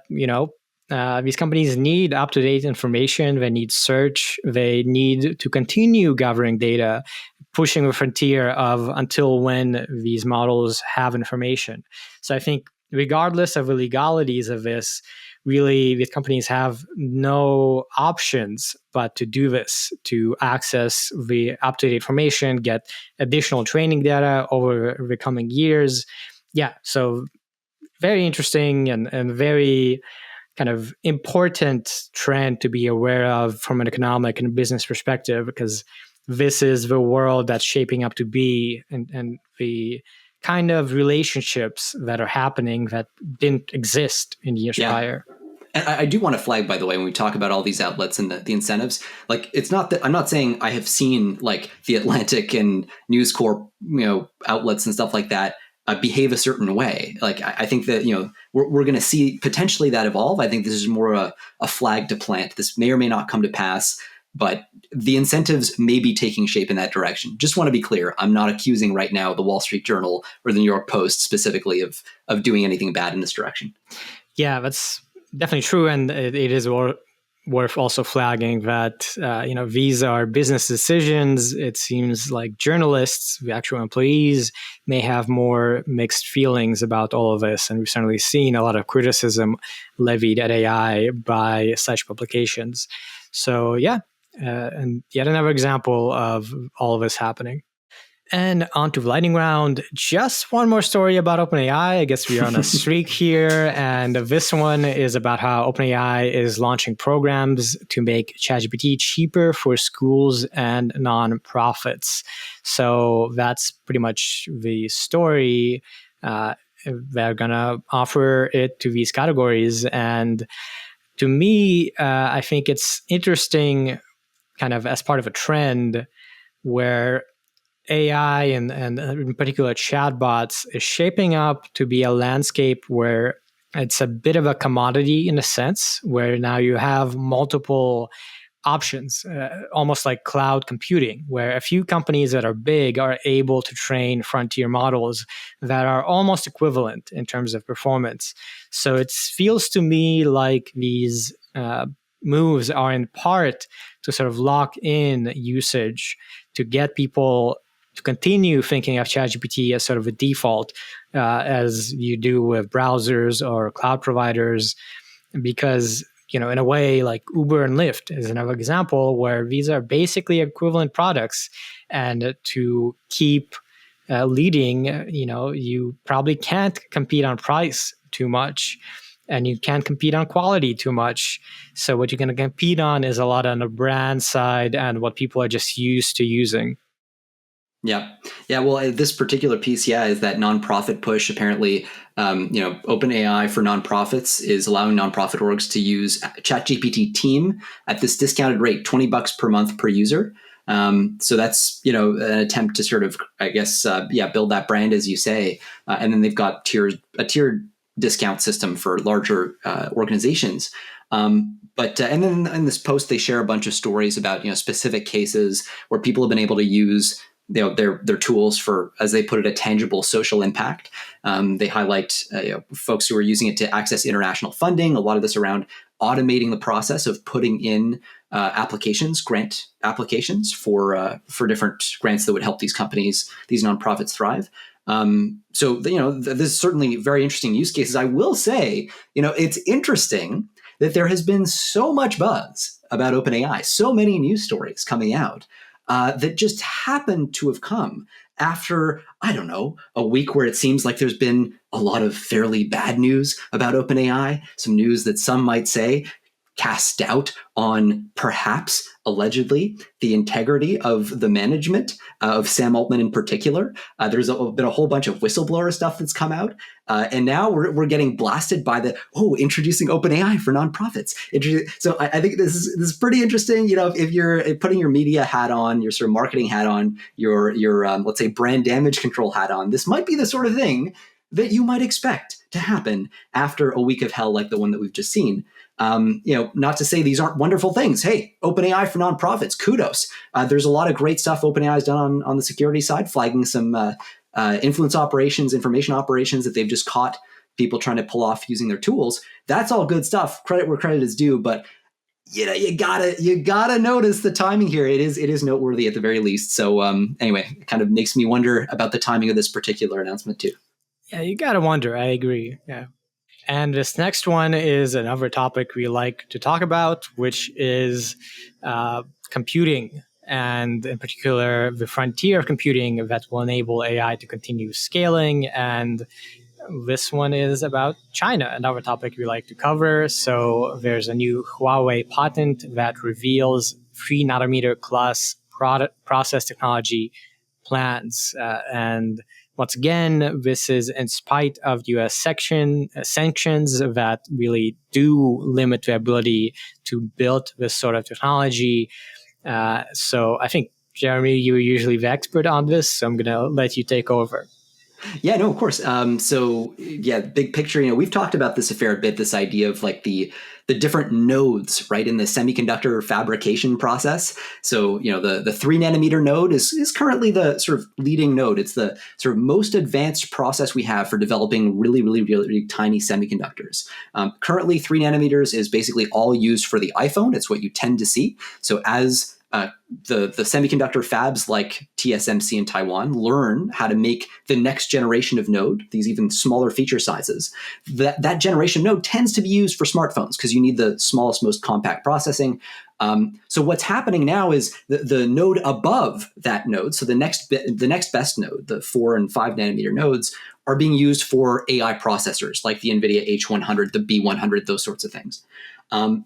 these companies need up-to-date information. They need search. They need to continue gathering data, pushing the frontier of until when these models have information. So I think regardless of the legalities of this, really these companies have no options but to do this, to access the up-to-date information, get additional training data over the coming years. Yeah, so very interesting and very kind of important trend to be aware of from an economic and business perspective, because this is the world that's shaping up to be, and the kind of relationships that are happening that didn't exist in years prior. And I do want to flag, by the way, when we talk about all these outlets and the incentives, like it's not that I'm not saying I have seen like the Atlantic and News Corp, outlets and stuff like that behave a certain way. Like I think that, we're going to see potentially that evolve. I think this is more a flag to plant. This may or may not come to pass, but the incentives may be taking shape in that direction. Just want to be clear. I'm not accusing right now the Wall Street Journal or the New York Post specifically of doing anything bad in this direction. Yeah, that's definitely true. And it is worth also flagging that, these are business decisions. It seems like journalists, the actual employees, may have more mixed feelings about all of this. And we've certainly seen a lot of criticism levied at AI by such publications. So yeah, and yet another example of all of this happening. And on to the lightning round. Just one more story about OpenAI. I guess we are on a streak here. And this one is about how OpenAI is launching programs to make ChatGPT cheaper for schools and nonprofits. So that's pretty much the story. They're going to offer it to these categories. And to me, I think it's interesting kind of as part of a trend where AI and in particular chatbots is shaping up to be a landscape where it's a bit of a commodity in a sense, where now you have multiple options, almost like cloud computing, where a few companies that are big are able to train frontier models that are almost equivalent in terms of performance. So it feels to me like these moves are in part to sort of lock in usage, to get people to continue thinking of ChatGPT as sort of a default, as you do with browsers or cloud providers, because, in a way, like Uber and Lyft is another example where these are basically equivalent products. And to keep leading, you probably can't compete on price too much, and you can't compete on quality too much. So what you're going to compete on is a lot on the brand side and what people are just used to using. Yeah. Well, this particular piece, is that nonprofit push. Apparently, OpenAI for nonprofits is allowing nonprofit orgs to use ChatGPT Team at this discounted rate, $20 per month per user. So that's, an attempt to sort of, I guess, build that brand, as you say. And then they've got a tiered discount system for larger organizations. But and then in this post, they share a bunch of stories about, specific cases where people have been able to use their tools for, as they put it, a tangible social impact. They highlight folks who are using it to access international funding. A lot of this around automating the process of putting in grant applications for different grants that would help these companies, these nonprofits thrive. So this is certainly very interesting use cases. I will say, it's interesting that there has been so much buzz about OpenAI, so many news stories coming out. That just happened to have come after, I don't know, a week where it seems like there's been a lot of fairly bad news about OpenAI, some news that some might say cast doubt on perhaps, allegedly, the integrity of the management of Sam Altman in particular. There's been a whole bunch of whistleblower stuff that's come out. And now we're getting blasted by introducing OpenAI for nonprofits. So I think this is pretty interesting. If you're putting your media hat on, your sort of marketing hat on, your let's say brand damage control hat on, this might be the sort of thing that you might expect to happen after a week of hell like the one that we've just seen. Not to say these aren't wonderful things. Hey, OpenAI for nonprofits, kudos. There's a lot of great stuff OpenAI has done on the security side, flagging some influence operations, information operations that they've just caught people trying to pull off using their tools. That's all good stuff. Credit where credit is due, but you gotta notice the timing here. It is noteworthy at the very least. So anyway, it kind of makes me wonder about the timing of this particular announcement too. Yeah, you gotta wonder. I agree. Yeah. And this next one is another topic we like to talk about, which is computing, and in particular, the frontier of computing that will enable AI to continue scaling. And this one is about China, another topic we like to cover. So there's a new Huawei patent that reveals 3 nanometer class process technology plans. And once again, this is in spite of U.S. sanctions that really do limit the ability to build this sort of technology. So I think, Jeremy, you're usually the expert on this, so I'm going to let you take over. Yeah, no, of course. Big picture, we've talked about this a fair bit, this idea of like the different nodes, right, in the semiconductor fabrication process. So, the 3 nanometer node is currently the sort of leading node. It's the sort of most advanced process we have for developing really, really, really, really tiny semiconductors. Currently, 3 nanometers is basically all used for the iPhone. It's what you tend to see. So as the semiconductor fabs like TSMC in Taiwan learn how to make the next generation of node, these even smaller feature sizes, that generation node tends to be used for smartphones because you need the smallest, most compact processing. So what's happening now is the node above that node, so the next best node, the 4 and 5 nanometer nodes, are being used for AI processors like the Nvidia H100, the B100, those sorts of things.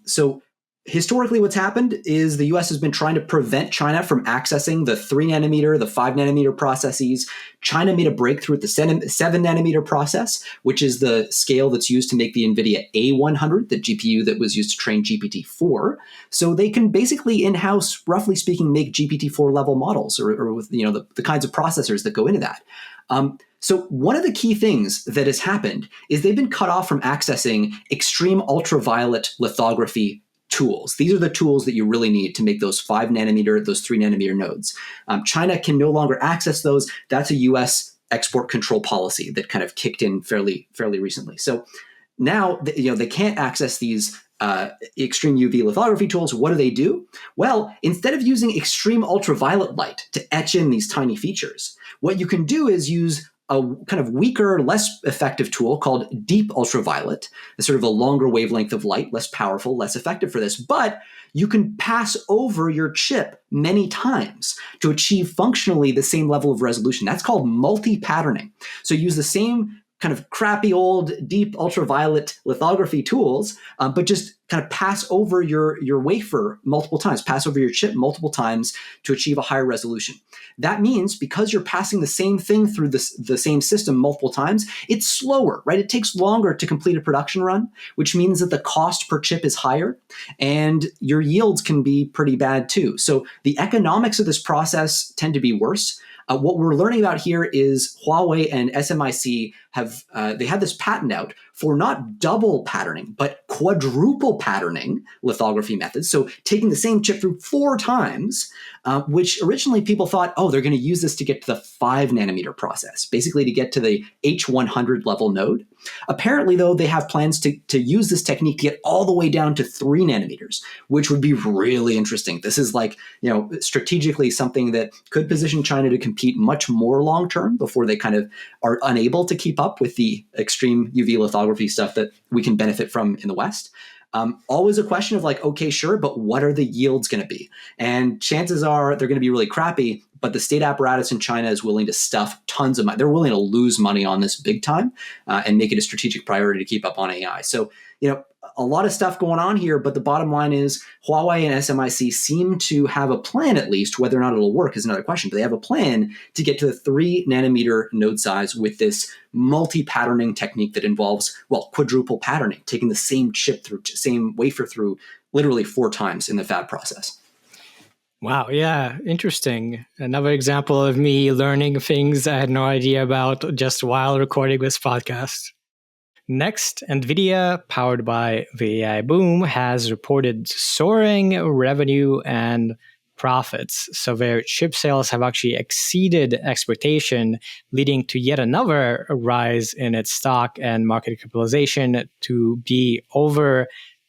So historically, what's happened is the US has been trying to prevent China from accessing the 3 nanometer, the 5 nanometer processes. China made a breakthrough at the 7 nanometer process, which is the scale that's used to make the Nvidia A100, the GPU that was used to train GPT-4. So they can basically in-house, roughly speaking, make GPT-4 level models or with the kinds of processors that go into that. So one of the key things that has happened is they've been cut off from accessing extreme ultraviolet lithography tools. These are the tools that you really need to make those 5 nanometer, those 3 nanometer nodes. China can no longer access those. That's a US export control policy that kind of kicked in fairly recently. So now, they can't access these extreme UV lithography tools. What do? Well, instead of using extreme ultraviolet light to etch in these tiny features, what you can do is use a kind of weaker, less effective tool called deep ultraviolet, a sort of a longer wavelength of light, less powerful, less effective for this. But you can pass over your chip many times to achieve functionally the same level of resolution. That's called multi-patterning. So use the same kind of crappy old deep ultraviolet lithography tools, but just kind of pass over your wafer multiple times, pass over your chip multiple times to achieve a higher resolution. That means because you're passing the same thing through the same system multiple times, it's slower, right? It takes longer to complete a production run, which means that the cost per chip is higher and your yields can be pretty bad too. So the economics of this process tend to be worse. What we're learning about here is Huawei and SMIC they had this patent out for not double patterning, but quadruple patterning lithography methods. So taking the same chip through 4 times, which originally people thought, they're going to use this to get to the 5 nanometer process, basically to get to the H100 level node. Apparently, though, they have plans to use this technique to get all the way down to 3 nanometers, which would be really interesting. This is strategically something that could position China to compete much more long-term before they kind of are unable to keep up with the extreme UV lithography stuff that we can benefit from in the West. Always a question of okay, sure, but what are the yields going to be? And chances are they're going to be really crappy, but the state apparatus in China is willing to stuff tons of money. They're willing to lose money on this big time and make it a strategic priority to keep up on AI. So, a lot of stuff going on here, but the bottom line is Huawei and SMIC seem to have a plan, at least. Whether or not it'll work is another question, but they have a plan to get to the 3 nanometer node size with this multi-patterning technique that involves, well, quadruple patterning, taking the same chip through, same wafer through literally 4 times in the fab process. Wow, yeah, interesting. Another example of me learning things I had no idea about just while recording this podcast. Next, Nvidia, powered by the AI boom, has reported soaring revenue and profits. So their chip sales have actually exceeded expectation, leading to yet another rise in its stock and market capitalization to be over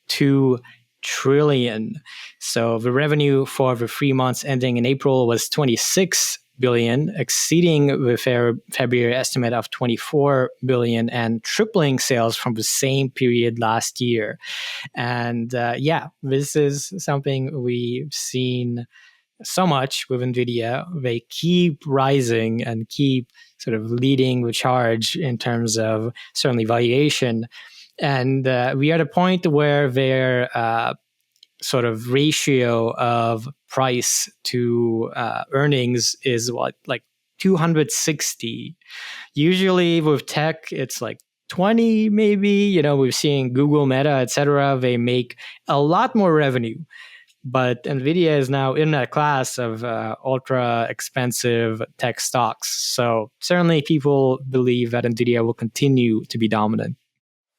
2 trillion. So the revenue for the 3 months ending in April was 26 billion, exceeding the February estimate of 24 billion and tripling sales from the same period last year. And this is something we've seen so much with Nvidia. They keep rising and keep sort of leading the charge in terms of certainly valuation. And we are at a point where their sort of ratio of price to earnings is like 260. Usually with tech, it's like 20 maybe. We've seen Google, Meta, etc. They make a lot more revenue. But Nvidia is now in that class of ultra expensive tech stocks. So certainly people believe that Nvidia will continue to be dominant.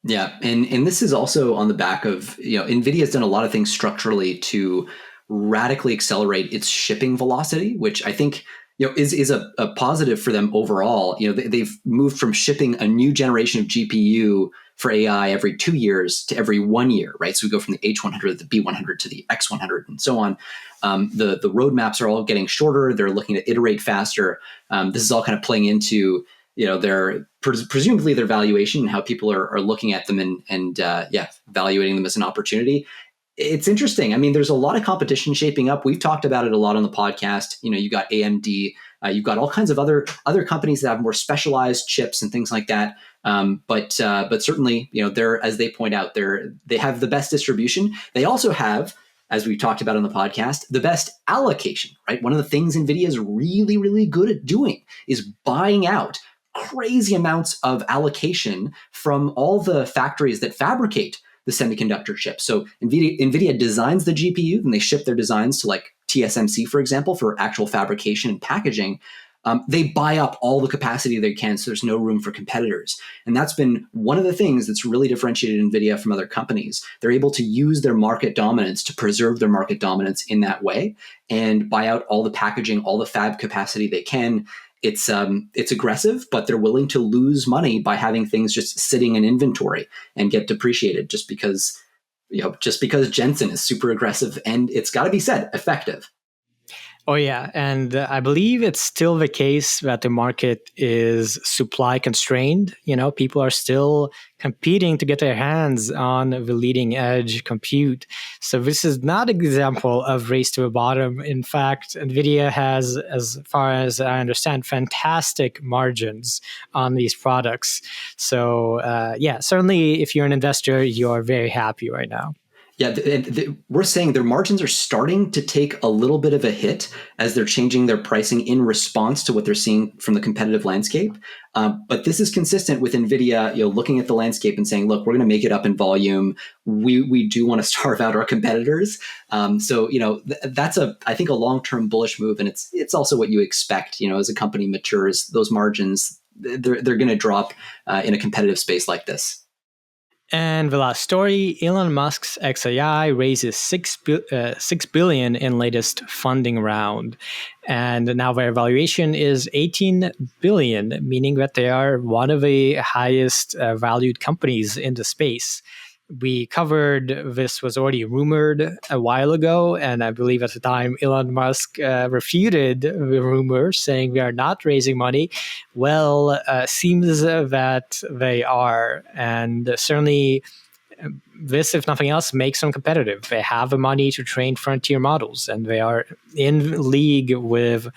Yeah, and this is also on the back of, NVIDIA has done a lot of things structurally to radically accelerate its shipping velocity, which I think is a positive for them overall. They've moved from shipping a new generation of GPU for AI every 2 years to every 1 year, right? So we go from the H100, the B100 to the X100 and so on. The roadmaps are all getting shorter. They're looking to iterate faster. This is all kind of playing into their presumably their valuation and how people are looking at them and valuating them as an opportunity. It's interesting. I mean, there's a lot of competition shaping up. We've talked about it a lot on the podcast. You got AMD, you've got all kinds of other companies that have more specialized chips and things like that. But certainly, they're, as they point out, they have the best distribution. They also have, as we talked about on the podcast, the best allocation, right? One of the things NVIDIA is really, really good at doing is buying out crazy amounts of allocation from all the factories that fabricate the semiconductor chips. So NVIDIA designs the GPU, and they ship their designs to like TSMC, for example, for actual fabrication and packaging. They buy up all the capacity they can, so there's no room for competitors. And that's been one of the things that's really differentiated NVIDIA from other companies. They're able to use their market dominance to preserve their market dominance in that way and buy out all the packaging, all the fab capacity they can. It's aggressive, but they're willing to lose money by having things just sitting in inventory and get depreciated just because Jensen is super aggressive, and it's got to be said, effective. Oh, yeah. And I believe it's still the case that the market is supply constrained. People are still competing to get their hands on the leading edge compute. So this is not an example of race to the bottom. In fact, NVIDIA has, as far as I understand, fantastic margins on these products. So certainly if you're an investor, you're very happy right now. Yeah, we're saying their margins are starting to take a little bit of a hit as they're changing their pricing in response to what they're seeing from the competitive landscape. But this is consistent with NVIDIA, looking at the landscape and saying, look, we're going to make it up in volume. We do want to starve out our competitors. That's I think a long-term bullish move, and it's also what you expect. As a company matures, those margins they're going to drop in a competitive space like this. And the last story, Elon Musk's X-AI raises $6 billion in latest funding round. And now their valuation is $18 billion, meaning that they are one of the highest valued companies in the space. We covered this was already rumored a while ago, and I believe at the time Elon Musk refuted the rumor, saying we are not raising money. Well, seems that they are, and certainly this, if nothing else, makes them competitive. They have the money to train frontier models, and they are in league with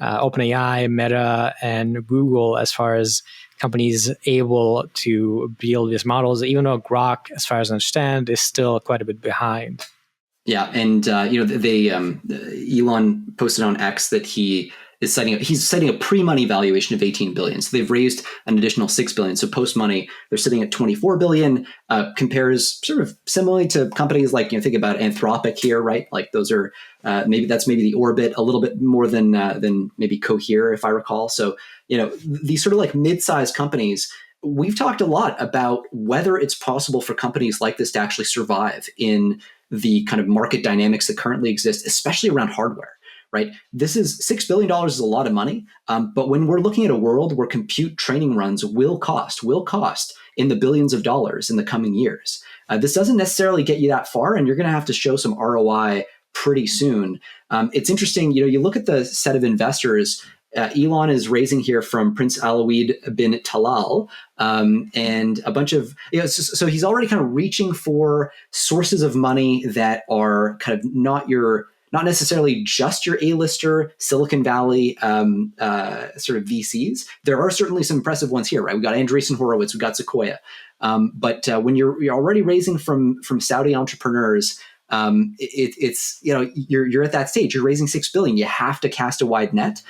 OpenAI, Meta, and Google as far as companies able to build these models, even though Grok, as far as I understand, is still quite a bit behind. Yeah, and Elon posted on X that he's setting a pre-money valuation of 18 billion. So they've raised an additional 6 billion. So post-money, they're sitting at 24 billion. Compares sort of similarly to companies like, think about Anthropic here, right? Like those are maybe the orbit, a little bit more than maybe Cohere, if I recall. So these sort of like mid-sized companies. We've talked a lot about whether it's possible for companies like this to actually survive in the kind of market dynamics that currently exist, especially around hardware, right? This is $6 billion is a lot of money. But when we're looking at a world where compute training runs will cost in the billions of dollars in the coming years, this doesn't necessarily get you that far, and you're going to have to show some ROI pretty soon. It's interesting, you look at the set of investors. Elon is raising here from Prince Alawid bin Talal, and a bunch of, so he's already kind of reaching for sources of money that are kind of not necessarily just your A-lister Silicon Valley sort of VCs. There are certainly some impressive ones here, right? We got Andreessen Horowitz, we got Sequoia, but when you're already raising from Saudi entrepreneurs. It's you're at that stage. You're raising $6 billion. You have to cast a wide net.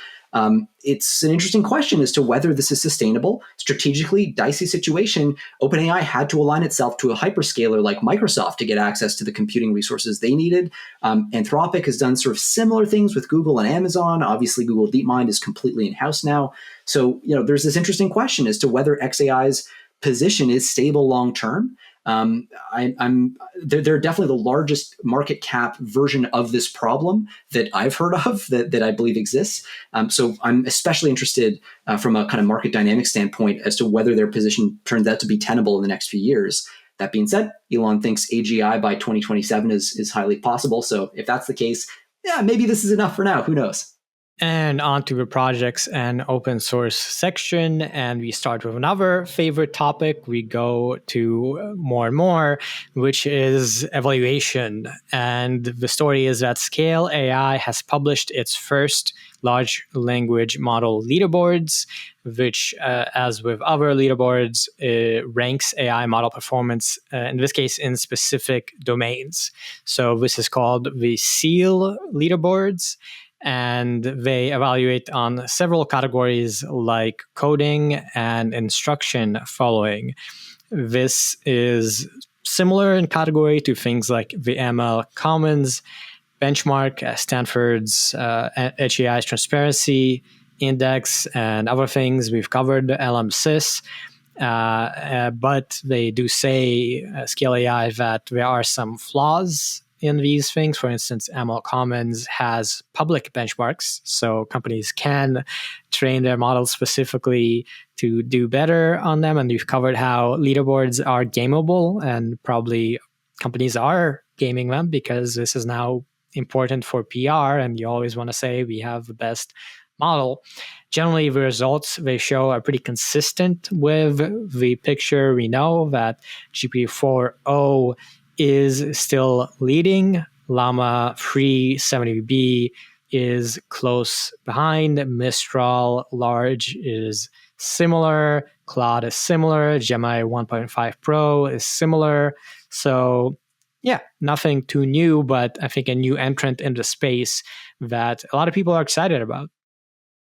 It's an interesting question as to whether this is sustainable. Strategically, dicey situation. OpenAI had to align itself to a hyperscaler like Microsoft to get access to the computing resources they needed. Anthropic has done sort of similar things with Google and Amazon. Obviously, Google DeepMind is completely in-house now. So, there's this interesting question as to whether XAI's position is stable long-term. They're definitely the largest market cap version of this problem that I've heard of that I believe exists. So I'm especially interested from a kind of market dynamic standpoint as to whether their position turns out to be tenable in the next few years. That being said, Elon thinks AGI by 2027 is highly possible. So if that's the case, yeah, maybe this is enough for now. Who knows? And on to the projects and open source section. And we start with another favorite topic. We go to more and more, which is evaluation. And the story is that Scale AI has published its first large language model leaderboards, which, as with other leaderboards, ranks AI model performance, in this case, in specific domains. So this is called the SEAL leaderboards. And they evaluate on several categories like coding and instruction following. This is similar in category to things like the ML Commons benchmark, Stanford's HAI's Transparency Index, and other things. We've covered LMSys. But they do say, Scale AI, that there are some flaws in these things. For instance, ML Commons has public benchmarks, so companies can train their models specifically to do better on them. And we've covered how leaderboards are gameable, and probably companies are gaming them because this is now important for PR, and you always want to say we have the best model. Generally, the results they show are pretty consistent with the picture. We know that GPT-4o is still leading. Llama 3 70B is close behind. Mistral large is similar. Claude is similar. Gemini 1.5 Pro is similar. So yeah, nothing too new, but I think a new entrant in the space that a lot of people are excited about.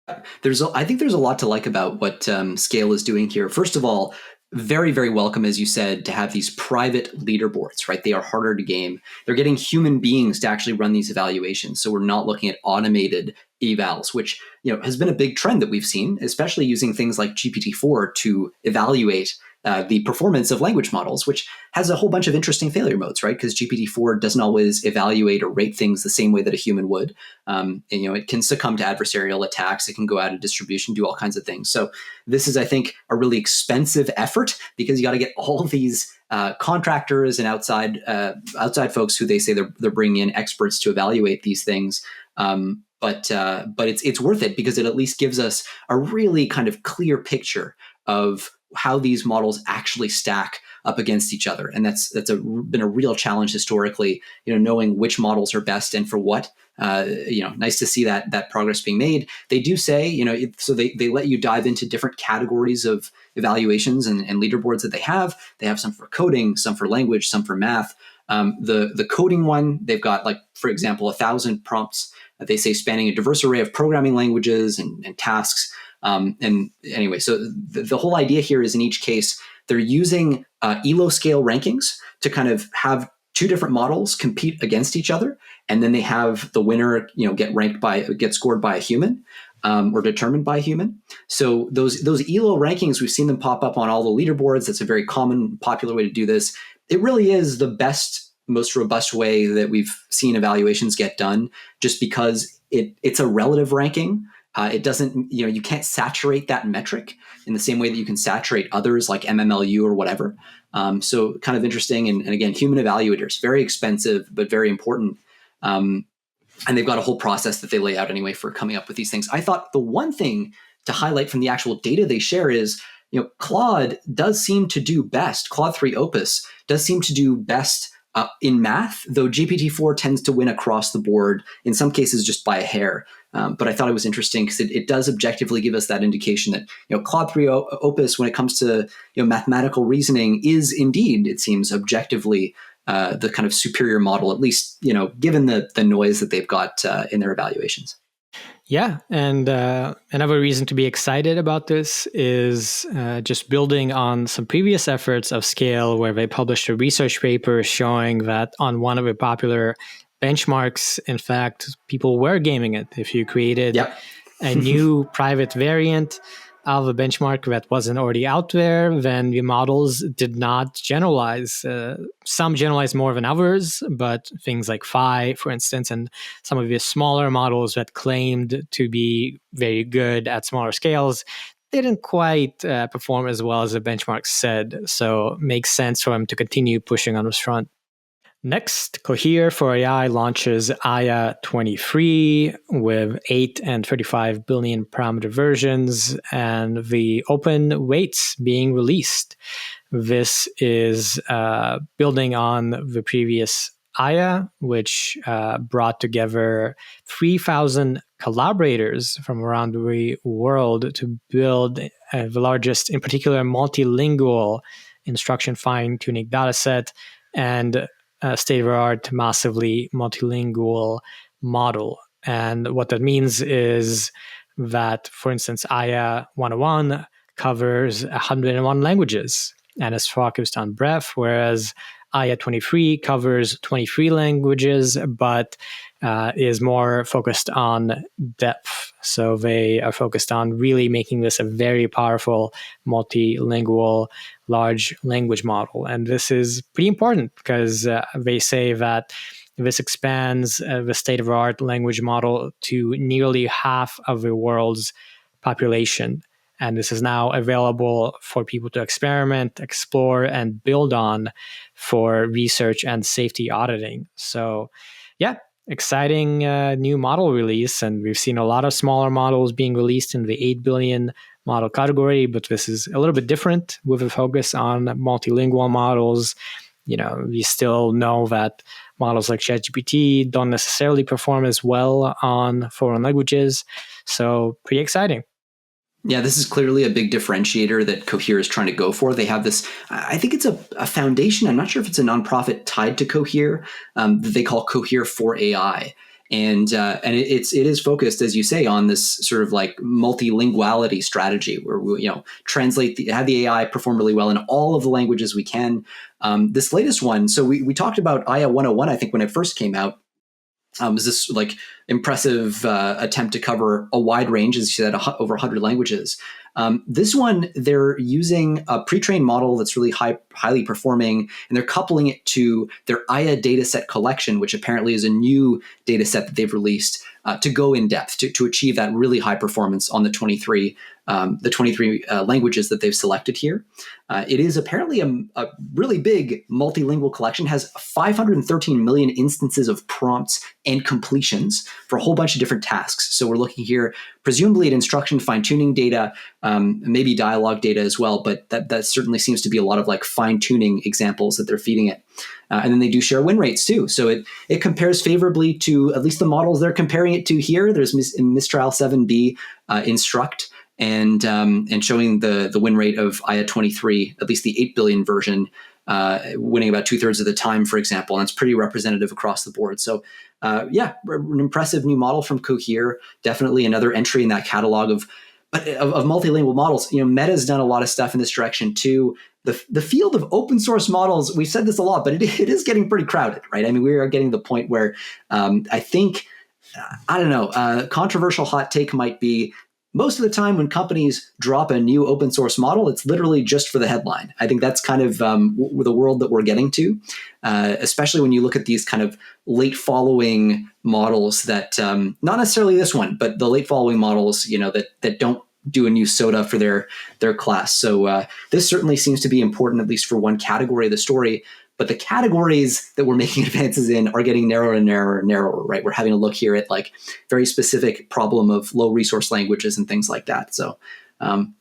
I think there's a lot to like about what Scale is doing here. First of all, very, very welcome, as you said, to have these private leaderboards, right? They are harder to game. They're getting human beings to actually run these evaluations. So we're not looking at automated evals, which has been a big trend that we've seen, especially using things like GPT-4 to evaluate the performance of language models, which has a whole bunch of interesting failure modes, right? Because GPT-4 doesn't always evaluate or rate things the same way that a human would. And, it can succumb to adversarial attacks. It can go out of distribution, do all kinds of things. So this is, I think, a really expensive effort because you got to get all of these contractors and outside folks who they say they're bringing in experts to evaluate these things. But it's worth it because it at least gives us a really kind of clear picture of how these models actually stack up against each other. And that's been a real challenge historically, knowing which models are best and for what. Nice to see that progress being made. They do say, so they let you dive into different categories of evaluations and leaderboards that they have. They have some for coding, some for language, some for math. The coding one, they've got, like, for example, 1,000 prompts that they say spanning a diverse array of programming languages and tasks. And anyway, so the whole idea here is, in each case, they're using ELO scale rankings to kind of have two different models compete against each other, and then they have the winner, get scored by a human, or determined by a human. So those ELO rankings, we've seen them pop up on all the leaderboards. That's a very common, popular way to do this. It really is the best, most robust way that we've seen evaluations get done, just because it's a relative ranking. It doesn't, you can't saturate that metric in the same way that you can saturate others like MMLU or whatever. So kind of interesting. And again, human evaluators, very expensive, but very important. And they've got a whole process that they lay out anyway for coming up with these things. I thought the one thing to highlight from the actual data they share is, Claude does seem to do best. Claude 3 Opus does seem to do best in math, though GPT-4 tends to win across the board, in some cases just by a hair. But I thought it was interesting because it does objectively give us that indication that Claude 3 Opus, when it comes to mathematical reasoning, is indeed, it seems, objectively the kind of superior model, at least given the noise that they've got in their evaluations. Yeah, and another reason to be excited about this is just building on some previous efforts of Scale, where they published a research paper showing that on one of the popular benchmarks, in fact, people were gaming it. If you created a new private variant of a benchmark that wasn't already out there, then the models did not generalize. Some generalize more than others, but things like Phi, for instance, and some of the smaller models that claimed to be very good at smaller scales didn't quite perform as well as the benchmark said. So it makes sense for them to continue pushing on this front. Next, Cohere for AI launches Aya 23 with 8 and 35 billion parameter versions, and the open weights being released. This is building on the previous Aya, which brought together 3,000 collaborators from around the world to build the largest, in particular, multilingual instruction fine-tuning dataset and state-of-the-art, massively multilingual model. And what that means is that, for instance, Aya 101 covers 101 languages and is focused on breadth, whereas Aya 23 covers 23 languages, but is more focused on depth. So they are focused on really making this a very powerful multilingual large language model. And this is pretty important because they say that this expands the state-of-the-art language model to nearly half of the world's population. And this is now available for people to experiment, explore, and build on for research and safety auditing. So, yeah, exciting new model release. And we've seen a lot of smaller models being released in the 8 billion model category, but this is a little bit different with a focus on multilingual models. We still know that models like ChatGPT don't necessarily perform as well on foreign languages. So pretty exciting. Yeah, this is clearly a big differentiator that Cohere is trying to go for. They have this, I think it's a foundation. I'm not sure if it's a nonprofit tied to Cohere that they call Cohere for AI. And it is focused, as you say, on this sort of like multilinguality strategy where we, have the AI perform really well in all of the languages we can. This latest one, so we talked about Aya 101, I think, when it first came out. Is this like impressive attempt to cover a wide range, as you said, over 100 languages. This one, they're using a pre-trained model that's really highly performing, and they're coupling it to their Aya dataset collection, which apparently is a new dataset that they've released to go in depth, to achieve that really high performance on the 23 languages that they've selected here. It is apparently a really big multilingual collection, has 513 million instances of prompts and completions for a whole bunch of different tasks. So we're looking here, presumably at instruction fine-tuning data, maybe dialogue data as well, but that certainly seems to be a lot of like fine tuning examples that they're feeding it. And then they do share win rates too. So it compares favorably to at least the models they're comparing it to here. There's Mistral 7B Instruct, and showing the win rate of IA 23, at least the 8 billion version, winning about 2/3 of the time, for example. And it's pretty representative across the board. So an impressive new model from Cohere. Definitely another entry in that catalog of multilingual models. Meta's done a lot of stuff in this direction too. The field of open source models, we've said this a lot, but it is getting pretty crowded, right? I mean, we are getting to the point where I think, I don't know, controversial hot take might be, most of the time when companies drop a new open source model, it's literally just for the headline. I think that's kind of the world that we're getting to, especially when you look at these kind of late following models that, not necessarily this one, but the late following models, that don't do a new soda for their class. So this certainly seems to be important, at least for one category of the story. But the categories that we're making advances in are getting narrower and narrower and narrower, right? We're having to look here at like very specific problem of low resource languages and things like that. So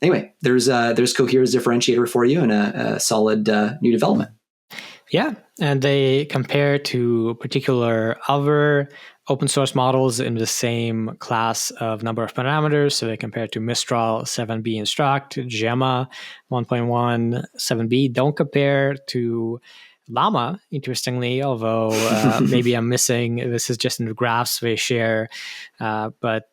anyway, there's Cohere's differentiator for you and a solid new development. Yeah, and they compare to particular other open source models in the same class of number of parameters. So they compare to Mistral 7B Instruct, Gemma 1.1, 7B. Don't compare to Llama, interestingly, although maybe I'm missing, this is just in the graphs they share. But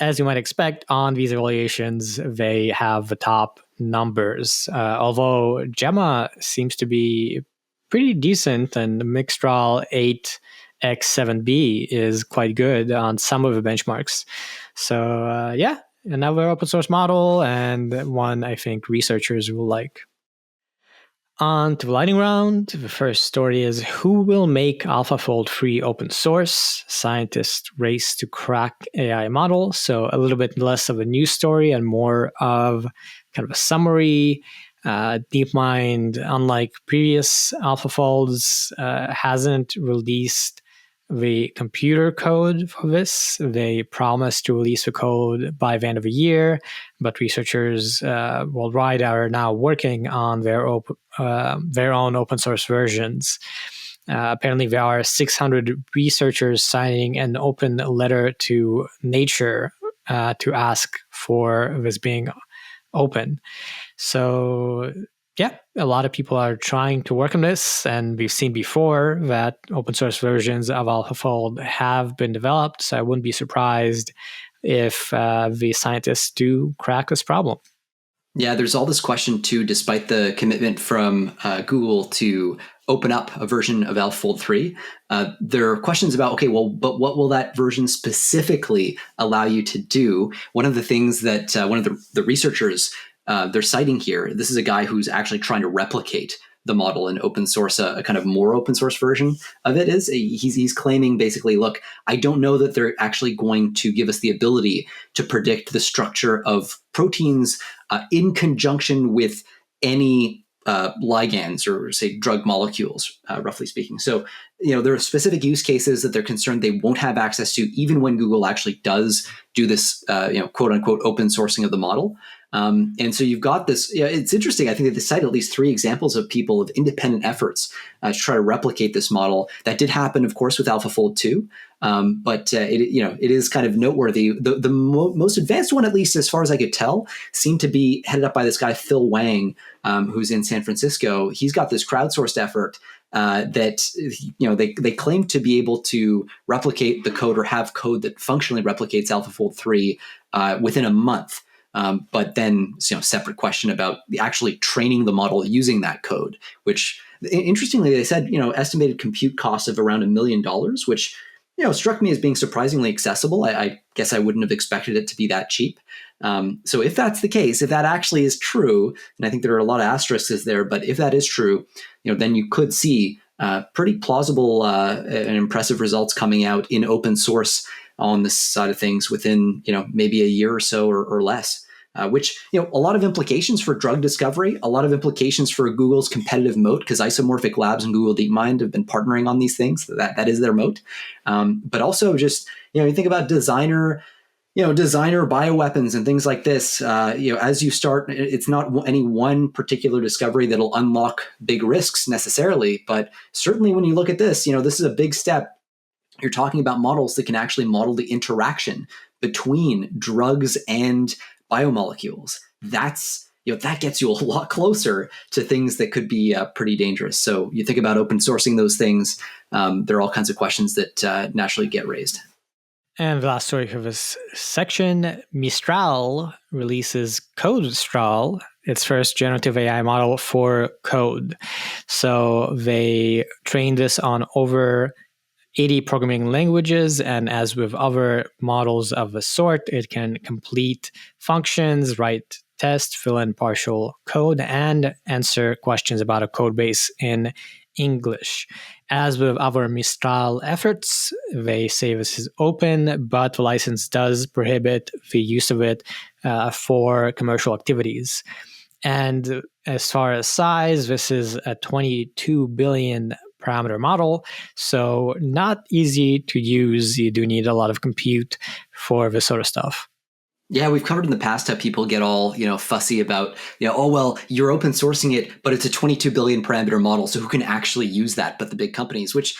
as you might expect, on these evaluations, they have the top numbers. Although Gemma seems to be pretty decent, and Mistral 8x7B is quite good on some of the benchmarks. So another open source model, and one I think researchers will like. On to the lightning round. The first story is, who will make AlphaFold 3 open source? Scientists race to crack AI model. So a little bit less of a news story and more of kind of a summary. DeepMind, unlike previous AlphaFolds, hasn't released the computer code for this. They promised to release the code by the end of the year, but researchers worldwide are now working on their own open source versions. Apparently, there are 600 researchers signing an open letter to Nature to ask for this being open. So a lot of people are trying to work on this, and we've seen before that open source versions of AlphaFold have been developed. So I wouldn't be surprised if the scientists do crack this problem. Yeah, there's all this question too, despite the commitment from Google to open up a version of AlphaFold 3. There are questions about, okay, well, but what will that version specifically allow you to do? One of the things that one of the researchers they're citing here, this is a guy who's actually trying to replicate the model in open source, a kind of more open source version of it. He's claiming basically, look, I don't know that they're actually going to give us the ability to predict the structure of proteins in conjunction with any ligands or say drug molecules, roughly speaking. So, there are specific use cases that they're concerned they won't have access to, even when Google actually does do this, quote unquote, open sourcing of the model. And so you've got this, it's interesting. I think that they cite at least 3 examples of people of independent efforts to try to replicate this model. That did happen, of course, with AlphaFold 2. But it is kind of noteworthy. The most advanced one, at least as far as I could tell, seemed to be headed up by this guy, Phil Wang, who's in San Francisco. He's got this crowdsourced effort that they claim to be able to replicate the code or have code that functionally replicates AlphaFold 3 within a month. But then, separate question about actually training the model using that code, which interestingly, they said, estimated compute costs of around $1 million, which, struck me as being surprisingly accessible. I guess I wouldn't have expected it to be that cheap. So if that's the case, if that actually is true, and I think there are a lot of asterisks there, but if that is true, then you could see pretty plausible and impressive results coming out in open source on this side of things within, maybe a year or so or less. Which, a lot of implications for drug discovery, a lot of implications for Google's competitive moat, because Isomorphic Labs and Google DeepMind have been partnering on these things. That is their moat. But also just, you think about designer designer bioweapons and things like this, as you start, it's not any one particular discovery that'll unlock big risks necessarily, but certainly when you look at this, this is a big step. You're talking about models that can actually model the interaction between drugs and biomolecules. That gets you a lot closer to things that could be pretty dangerous. So you think about open sourcing those things. There are all kinds of questions that naturally get raised. And the last story for this section, Mistral releases Codestral, its first generative AI model for code. So they trained this on over 80 programming languages, and as with other models of the sort, it can complete functions, write tests, fill in partial code, and answer questions about a code base in English. As with other Mistral efforts, they say this is open, but the license does prohibit the use of it for commercial activities. And as far as size, this is a 22 billion parameter model, so not easy to use. You do need a lot of compute for this sort of stuff. Yeah, we've covered in the past how people get all, fussy about, oh, well, you're open sourcing it, but it's a 22 billion parameter model. So who can actually use that but the big companies, which,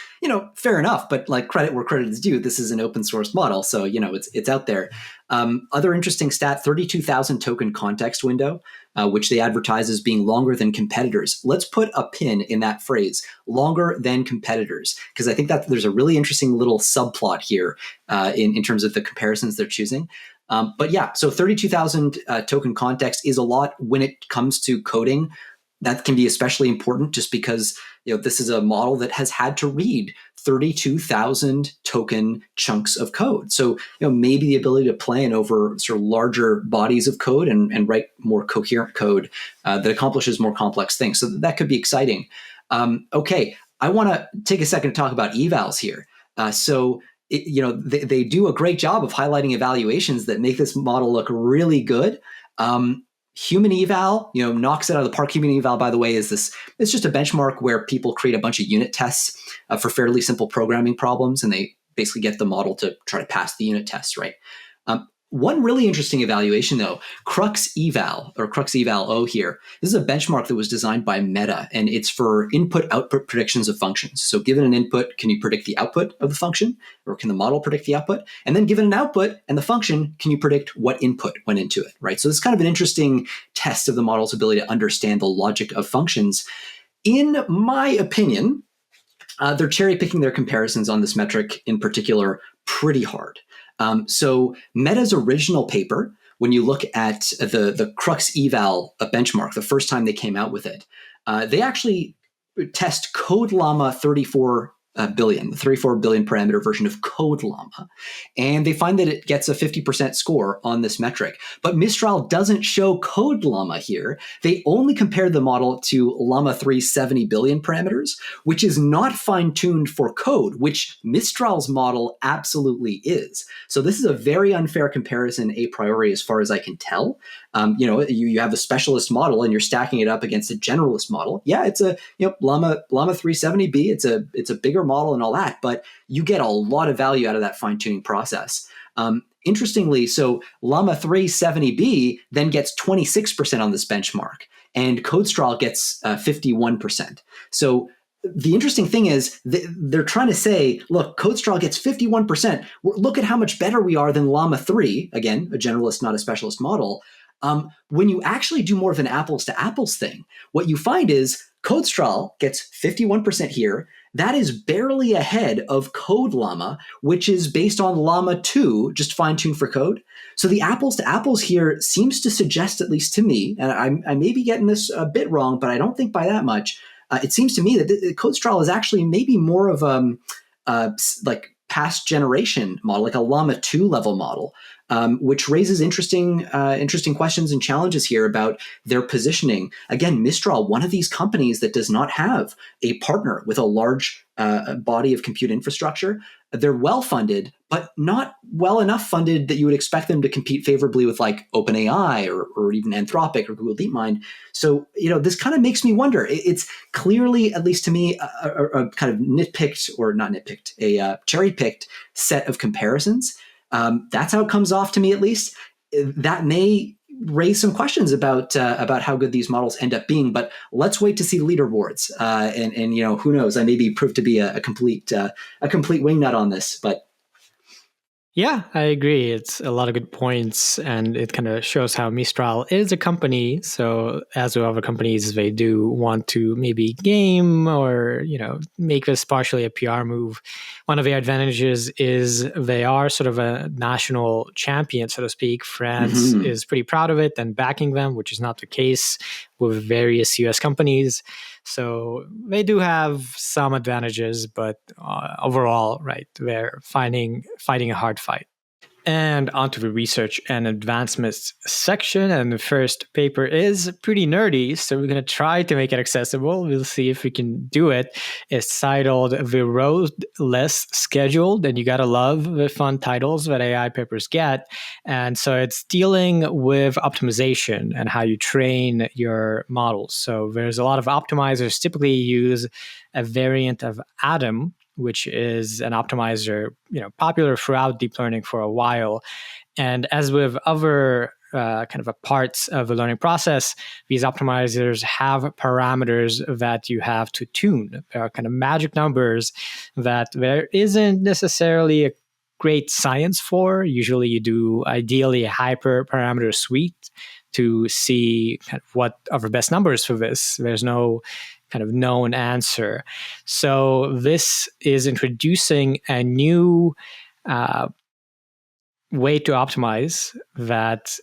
fair enough. But like credit where credit is due, this is an open source model. So, it's out there. Other interesting stat, 32,000 token context window, which they advertise as being longer than competitors. Let's put a pin in that phrase, longer than competitors, because I think that there's a really interesting little subplot here in terms of the comparisons they're choosing. But yeah, so 32,000 token context is a lot when it comes to coding. That can be especially important just because this is a model that has had to read 32,000 token chunks of code. So maybe the ability to plan over sort of larger bodies of code and write more coherent code that accomplishes more complex things. So that could be exciting. Okay, I want to take a second to talk about evals here. They do a great job of highlighting evaluations that make this model look really good. Human eval, knocks it out of the park. Human eval, by the way, it's just a benchmark where people create a bunch of unit tests for fairly simple programming problems, and they basically get the model to try to pass the unit tests, right? One really interesting evaluation, though, Crux Eval O here. This is a benchmark that was designed by Meta, and it's for input-output predictions of functions. So given an input, can you predict the output of the function, or can the model predict the output? And then given an output and the function, can you predict what input went into it, right? So it's kind of an interesting test of the model's ability to understand the logic of functions. In my opinion, they're cherry-picking their comparisons on this metric in particular pretty hard. So Meta's original paper, when you look at the Crux Eval benchmark, the first time they came out with it, they actually test Code Llama 34 billion, the 34 billion parameter version of Code Llama. And they find that it gets a 50% score on this metric. But Mistral doesn't show Code Llama here. They only compared the model to Llama 3 70 billion parameters, which is not fine-tuned for code, which Mistral's model absolutely is. So this is a very unfair comparison a priori as far as I can tell. You have a specialist model and you're stacking it up against a generalist model. Yeah, it's a Llama 370B. It's a bigger model and all that, but you get a lot of value out of that fine-tuning process. Interestingly, so Llama 370B then gets 26% on this benchmark, and Codestral gets 51%. So the interesting thing is they're trying to say, look, Codestral gets 51%. Look at how much better we are than Llama 3, again, a generalist, not a specialist model. When you actually do more of an apples to apples thing, what you find is Codestral gets 51% here. That is barely ahead of Code Llama, which is based on Llama 2, just fine-tuned for code. So the apples to apples here seems to suggest, at least to me, and I may be getting this a bit wrong, but I don't think by that much. It seems to me that the Codestral is actually maybe more of like past generation model, like a Llama 2 level model, which raises interesting questions and challenges here about their positioning. Again, Mistral, one of these companies that does not have a partner with a large body of compute infrastructure. They're well funded, but not well enough funded that you would expect them to compete favorably with like OpenAI or even Anthropic or Google DeepMind. So, this kind of makes me wonder. It's clearly, at least to me, a kind of a cherry-picked set of comparisons. That's how it comes off to me, at least. That may raise some questions about how good these models end up being, but let's wait to see leaderboards. And who knows? I may be proved to be a complete wingnut on this, but. Yeah, I agree. It's a lot of good points, and it kind of shows how Mistral is a company. So, as with other companies, they do want to maybe game or make this partially a PR move. One of their advantages is they are sort of a national champion, so to speak. France is pretty proud of it and backing them, which is not the case with various US companies. So they do have some advantages, but overall, right, they're fighting a hard fight. And onto the research and advancements section. And the first paper is pretty nerdy, so we're going to try to make it accessible. We'll see if we can do it. It's titled The Road Less Scheduled, and you got to love the fun titles that AI papers get. And so it's dealing with optimization and how you train your models. So there's a lot of optimizers typically use a variant of Adam, which is an optimizer, popular throughout deep learning for a while. And as with other parts of the learning process, these optimizers have parameters that you have to tune. There are kind of magic numbers that there isn't necessarily a great science for. Usually you do ideally a hyperparameter suite to see kind of what are the best numbers for this. There's no kind of known answer. So this is introducing a new way to optimize that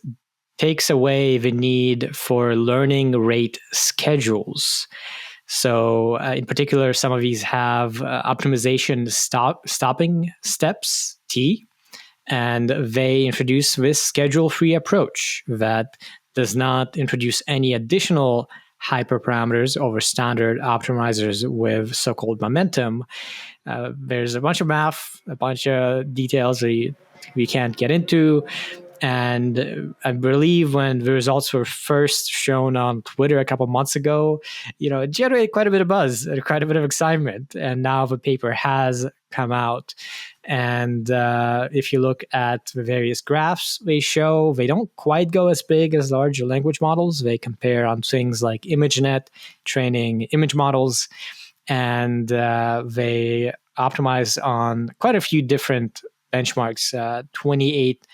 takes away the need for learning rate schedules. So in particular, some of these have optimization stopping steps, T, and they introduce this schedule-free approach that does not introduce any additional hyperparameters over standard optimizers with so-called momentum. There's a bunch of math, a bunch of details we can't get into. And I believe when the results were first shown on Twitter a couple months ago, it generated quite a bit of buzz and quite a bit of excitement. And now the paper has come out. And if you look at the various graphs they show, they don't quite go as big as large language models. They compare on things like ImageNet, training image models, and they optimize on quite a few different benchmarks, 28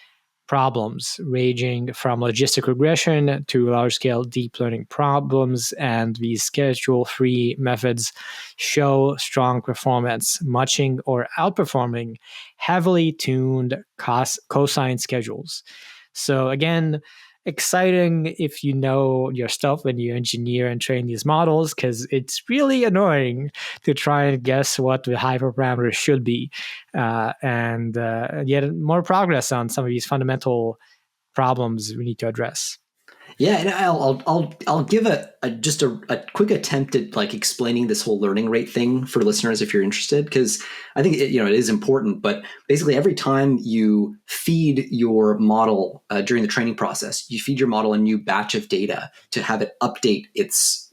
problems ranging from logistic regression to large-scale deep learning problems, and these schedule-free methods show strong performance, matching or outperforming heavily tuned cosine schedules. So again, exciting if you know your stuff when you engineer and train these models, because it's really annoying to try and guess what the hyperparameters should be, and yet more progress on some of these fundamental problems we need to address. Yeah, and I'll give just a quick attempt at like explaining this whole learning rate thing for listeners if you're interested, because I think it is important. But basically, every time you feed your model during the training process, you feed your model a new batch of data to have it update its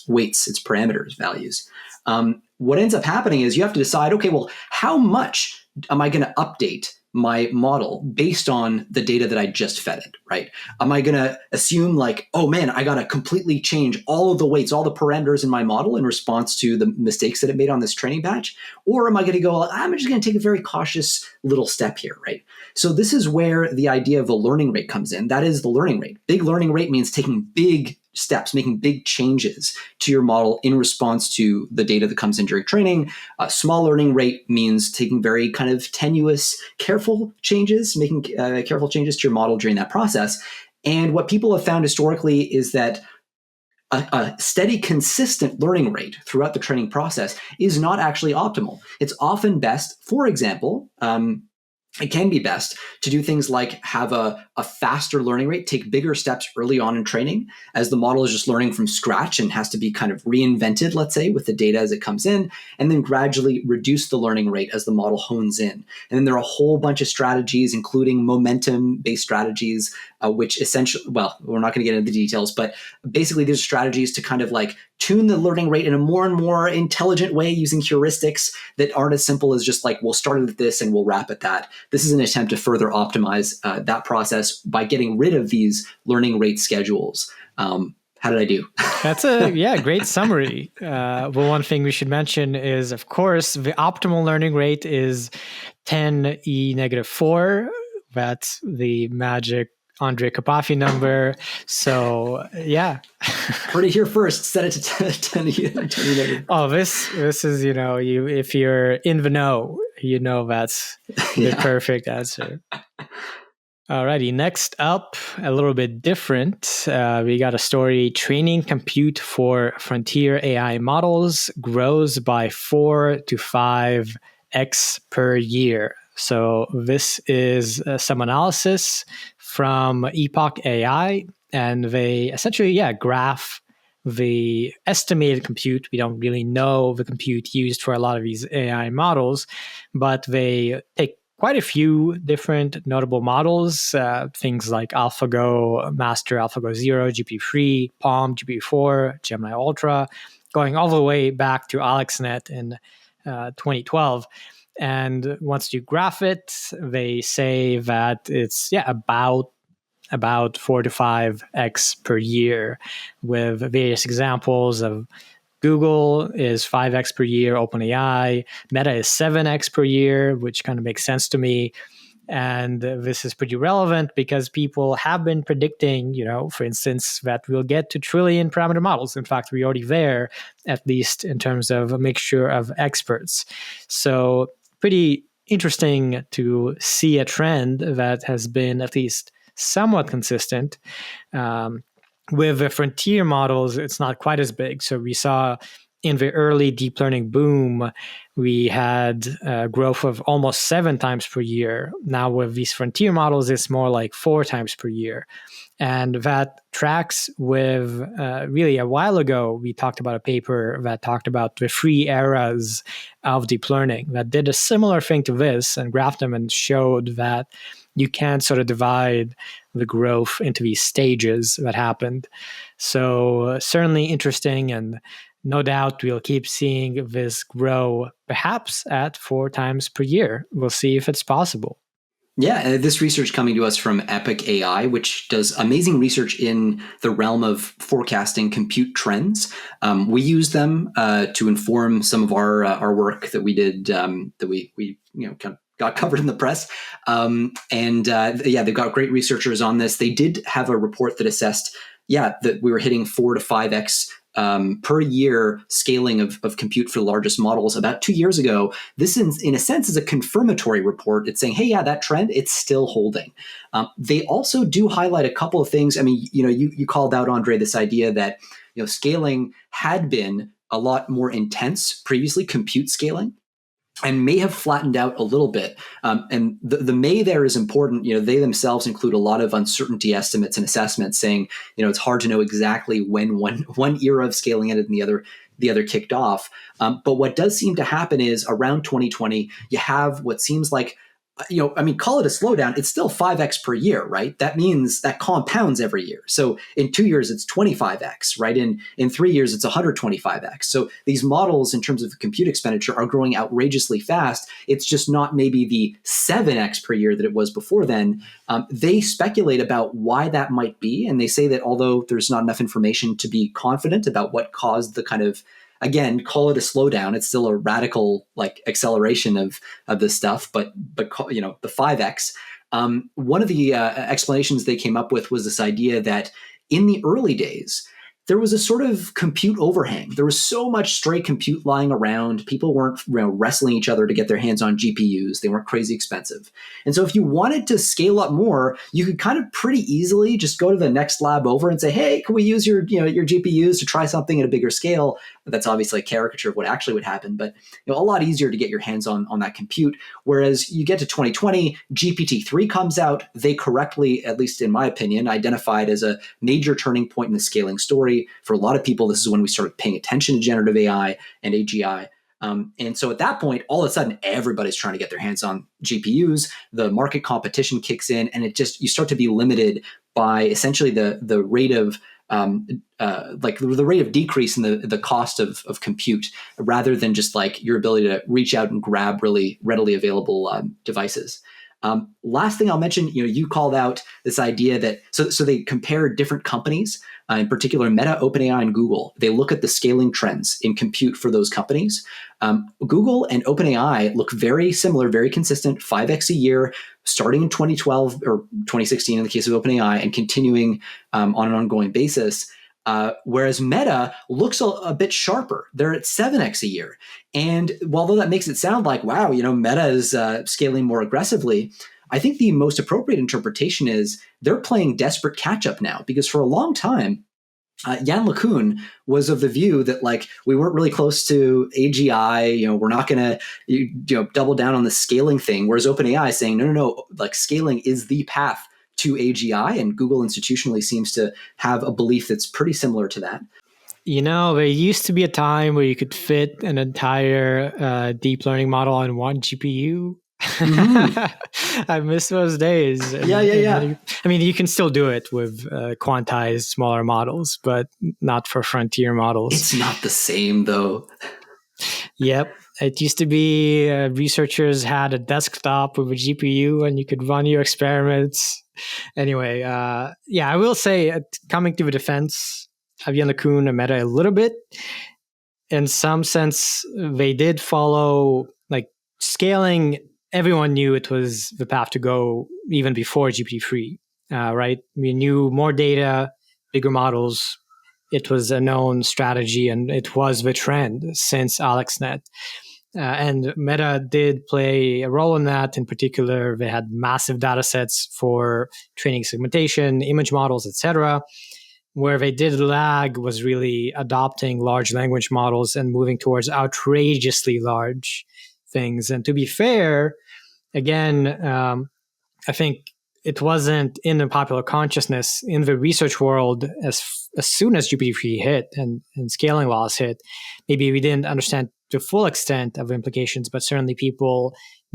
weights, its parameters, values. What ends up happening is you have to decide, okay, well, how much am I going to update my model based on the data that I just fed it, right? Am I going to assume like, oh man, I got to completely change all of the weights, all the parameters in my model in response to the mistakes that it made on this training batch? Or am I going to go, I'm just going to take a very cautious little step here, right? So this is where the idea of the learning rate comes in. That is the learning rate. Big learning rate means taking big steps, making big changes to your model in response to the data that comes in during training. Small learning rate means taking very kind of tenuous, careful changes, making careful changes to your model during that process. And what people have found historically is that a steady, consistent learning rate throughout the training process is not actually optimal. It's often best, for example, it can be best to do things like have a faster learning rate, take bigger steps early on in training as the model is just learning from scratch and has to be kind of reinvented, let's say, with the data as it comes in, and then gradually reduce the learning rate as the model hones in. And then there are a whole bunch of strategies, including momentum-based strategies, which essentially, well, we're not going to get into the details, but basically there's strategies to kind of like tune the learning rate in a more and more intelligent way using heuristics that aren't as simple as just like, we'll start at this and we'll wrap at that. this is an attempt to further optimize that process by getting rid of these learning rate schedules. How did I do? That's a great summary. Well, one thing we should mention is, of course, the optimal learning rate is 10e-4. That's the magic Andre Karpov number. So yeah. Heard it here first. Set it to 10e-. Oh, this is, if you're in the know, that's the perfect answer. Alrighty, next up, a little bit different. We got a story: training compute for frontier AI models grows by 4 to 5x per year. So this is some analysis from Epoch AI, and they essentially, graph the estimated compute. We don't really know the compute used for a lot of these AI models, but they take quite a few different notable models, things like AlphaGo Master, AlphaGo Zero, GP3, Palm, GP4, Gemini Ultra, going all the way back to AlexNet in 2012. And once you graph it, they say that it's about 4 to 5x per year, with various examples of Google is 5x per year, OpenAI, Meta is 7x per year, which kind of makes sense to me. And this is pretty relevant because people have been predicting, for instance, that we'll get to trillion parameter models. In fact, we're already there, at least in terms of a mixture of experts. So pretty interesting to see a trend that has been at least somewhat consistent. With the frontier models, it's not quite as big. So we saw in the early deep learning boom, we had growth of almost 7 times per year. Now with these frontier models, it's more like 4 times per year. And that tracks with really a while ago, we talked about a paper that talked about the 3 eras of deep learning that did a similar thing to this and graphed them and showed that you can sort of divide the growth into these stages that happened. So certainly interesting, and no doubt we'll keep seeing this grow, perhaps at 4 times per year. We'll see if it's possible. Yeah, this research coming to us from Epoch AI, which does amazing research in the realm of forecasting compute trends. We use them to inform some of our work that we did, that we kind of got covered in the press. They've got great researchers on this. They did have a report that assessed, that we were hitting 4 to 5x per year scaling of compute for the largest models about 2 years ago. This, in a sense, is a confirmatory report. It's saying, hey, that trend, it's still holding. They also do highlight a couple of things. I mean, you called out, Andre, this idea that scaling had been a lot more intense previously, compute scaling, and may have flattened out a little bit. And the may there is important. They themselves include a lot of uncertainty estimates and assessments saying, it's hard to know exactly when one era of scaling ended and the other kicked off. But what does seem to happen is around 2020, you have what seems like, call it a slowdown. It's still 5x per year, right? That means that compounds every year. So in 2 years, it's 25x, right? In 3 years, it's 125x. So these models, in terms of compute expenditure, are growing outrageously fast. It's just not maybe the 7x per year that it was before then. They speculate about why that might be. And they say that although there's not enough information to be confident about what caused the kind of, again, call it a slowdown, it's still a radical acceleration of this stuff, but the 5x. One of the explanations they came up with was this idea that in the early days, there was a sort of compute overhang. There was so much stray compute lying around. People weren't wrestling each other to get their hands on GPUs. They weren't crazy expensive. And so if you wanted to scale up more, you could kind of pretty easily just go to the next lab over and say, hey, can we use your GPUs to try something at a bigger scale? That's obviously a caricature of what actually would happen, but a lot easier to get your hands on that compute. Whereas you get to 2020, GPT-3 comes out. They correctly, at least in my opinion, identified as a major turning point in the scaling story. For a lot of people, this is when we started paying attention to generative AI and AGI. And so at that point, all of a sudden, everybody's trying to get their hands on GPUs. The market competition kicks in, and you start to be limited by essentially the rate of the rate of decrease in the cost of compute, rather than just your ability to reach out and grab really readily available devices. Last thing I'll mention, you called out this idea that so they compare different companies, in particular Meta, OpenAI, and Google. They look at the scaling trends in compute for those companies. Google and OpenAI look very similar, very consistent, 5x a year, starting in 2012 or 2016 in the case of OpenAI, and continuing on an ongoing basis. Whereas Meta looks a bit sharper. They're at 7x a year. And although that makes it sound like, wow, Meta is scaling more aggressively, I think the most appropriate interpretation is they're playing desperate catch up now, because for a long time, Yann LeCun was of the view that we weren't really close to AGI. We're not going to double down on the scaling thing. Whereas OpenAI is saying, no, scaling is the path to AGI, and Google institutionally seems to have a belief that's pretty similar to that. There used to be a time where you could fit an entire deep learning model on one GPU. Mm-hmm. I miss those days. Yeah. You can still do it with quantized smaller models, but not for frontier models. It's not the same, though. Yep. It used to be researchers had a desktop with a GPU and you could run your experiments. Anyway, I will say, coming to the defense of Yann LeCun and Meta a little bit, in some sense, they did follow scaling. Everyone knew it was the path to go even before GPT-3, right? We knew more data, bigger models. It was a known strategy, and it was the trend since AlexNet. And Meta did play a role in that. In particular, they had massive data sets for training segmentation, image models, etc. Where they did lag was really adopting large language models and moving towards outrageously large things. And to be fair, again, I think it wasn't in the popular consciousness in the research world as soon as GPT-3 hit and scaling laws hit. Maybe we didn't understand the full extent of the implications, but certainly people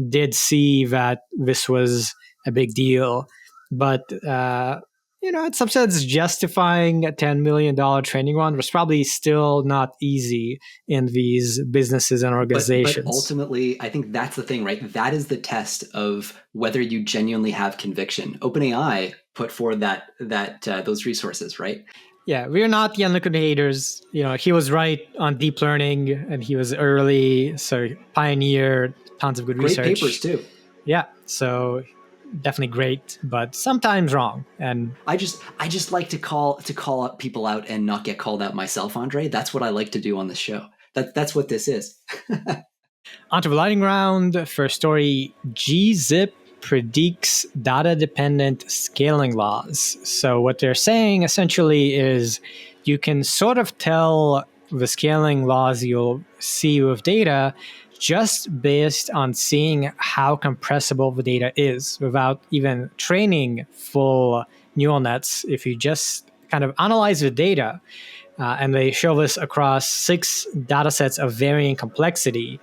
did see that this was a big deal. But in some sense, justifying a $10 million training run was probably still not easy in these businesses and organizations. But ultimately, I think that's the thing, right? That is the test of whether you genuinely have conviction. OpenAI put forward that those resources, right? Yeah, we're not Yann LeCun haters. He was right on deep learning, and he was early, so pioneered tons of good research. Great papers too. Yeah, so definitely great, but sometimes wrong. And I just like to call people out and not get called out myself, Andre. That's what I like to do on the show. That's what this is. Onto the lightning round. First story: gzip predicts data-dependent scaling laws. So what they're saying essentially is you can sort of tell the scaling laws you'll see with data just based on seeing how compressible the data is without even training full neural nets. If you just kind of analyze the data, and they show this across 6 data sets of varying complexity,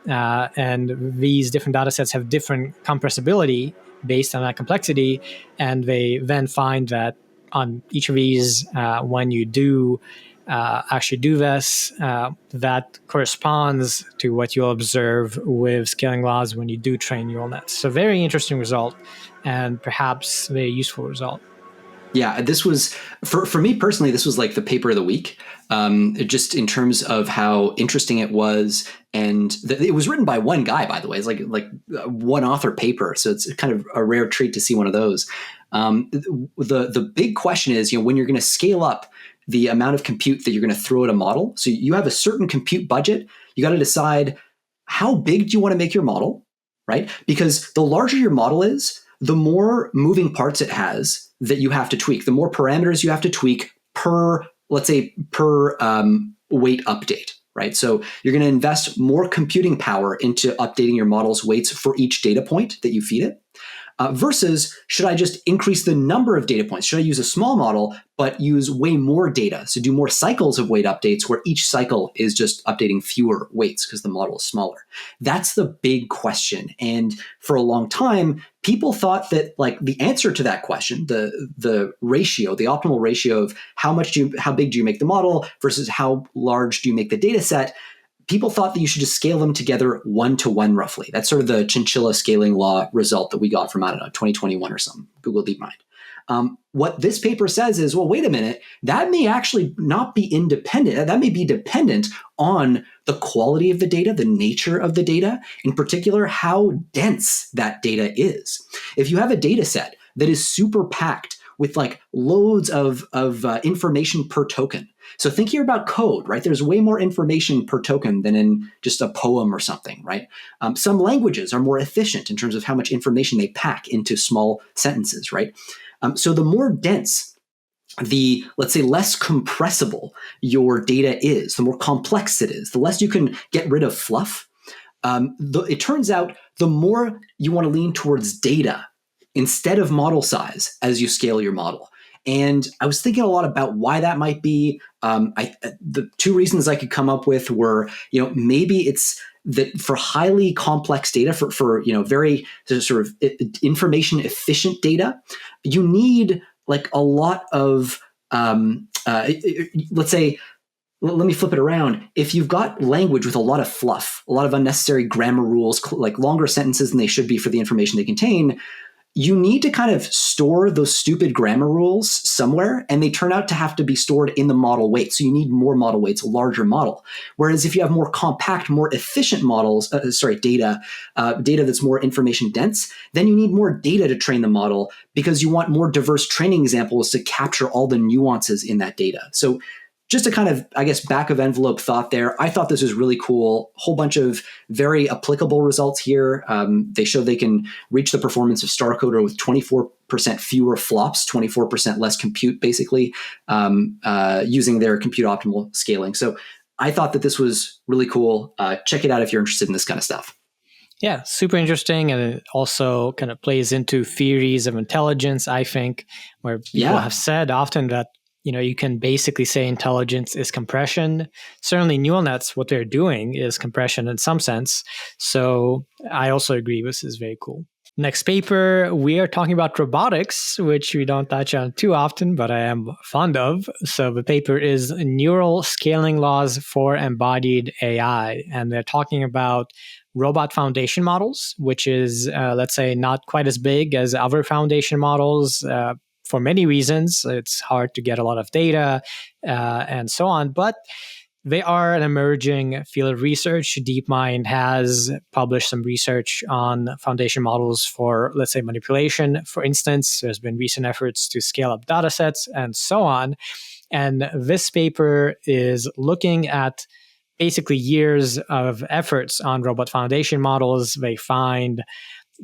and these different data sets have different compressibility based on that complexity, and they then find that on each of these, when you do actually do this, that corresponds to what you'll observe with scaling laws when you do train neural nets. So very interesting result, and perhaps very useful result. Yeah, this was, for me personally, this was like the paper of the week, just in terms of how interesting it was. And it was written by one guy, by the way. It's like one author paper. So it's kind of a rare treat to see one of those. The big question is, when you're going to scale up the amount of compute that you're going to throw at a model. So you have a certain compute budget. You got to decide how big do you want to make your model, right? Because the larger your model is, the more moving parts it has that you have to tweak, the more parameters you have to tweak per, let's say, per weight update, right? So you're going to invest more computing power into updating your model's weights for each data point that you feed it. Versus, should I just increase the number of data points? Should I use a small model, but use way more data? So do more cycles of weight updates where each cycle is just updating fewer weights because the model is smaller. That's the big question. And for a long time, people thought that the answer to that question, the ratio, the optimal ratio of how big do you make the model versus how large do you make the data set, people thought that you should just scale them together 1-to-1 roughly. That's sort of the chinchilla scaling law result that we got from, 2021 or something, Google DeepMind. What this paper says is, well, wait a minute, that may actually not be independent. That may be dependent on the quality of the data, the nature of the data, in particular, how dense that data is. If you have a data set that is super packed with like loads of information per token. So think here about code, right? There's way more information per token than in just a poem or something, right? Some languages are more efficient in terms of how much information they pack into small sentences, right? So the more dense, let's say less compressible your data is, the more complex it is, the less you can get rid of fluff. It turns out the more you want to lean towards data instead of model size as you scale your model. And I was thinking a lot about why that might be. The two reasons I could come up with were, maybe it's that for highly complex data, for very sort of information efficient data, you need like a lot of, let's say, let me flip it around. If you've got language with a lot of fluff, a lot of unnecessary grammar rules, like longer sentences than they should be for the information they contain, you need to kind of store those stupid grammar rules somewhere, and they turn out to have to be stored in the model weight. So you need more model weights, a larger model. Whereas if you have more compact, more efficient data that's more information dense, then you need more data to train the model because you want more diverse training examples to capture all the nuances in that data. So just a kind of, I guess, back of envelope thought there. I thought this was really cool. Whole bunch of very applicable results here. They show they can reach the performance of StarCoder with 24% fewer flops, 24% less compute, basically, using their compute optimal scaling. So I thought that this was really cool. Check it out if you're interested in this kind of stuff. Yeah, super interesting. And it also kind of plays into theories of intelligence, I think, where people have said often that you can basically say intelligence is compression. Certainly neural nets, what they're doing is compression in some sense. So I also agree this is very cool. Next paper, we are talking about robotics, which we don't touch on too often, but I am fond of. So the paper is Neural Scaling Laws for Embodied AI. And they're talking about robot foundation models, which is, let's say, not quite as big as other foundation models, for many reasons. It's hard to get a lot of data and so on, but they are an emerging field of research. DeepMind has published some research on foundation models for, let's say, manipulation. For instance, there's been recent efforts to scale up data sets and so on. And this paper is looking at basically years of efforts on robot foundation models. They find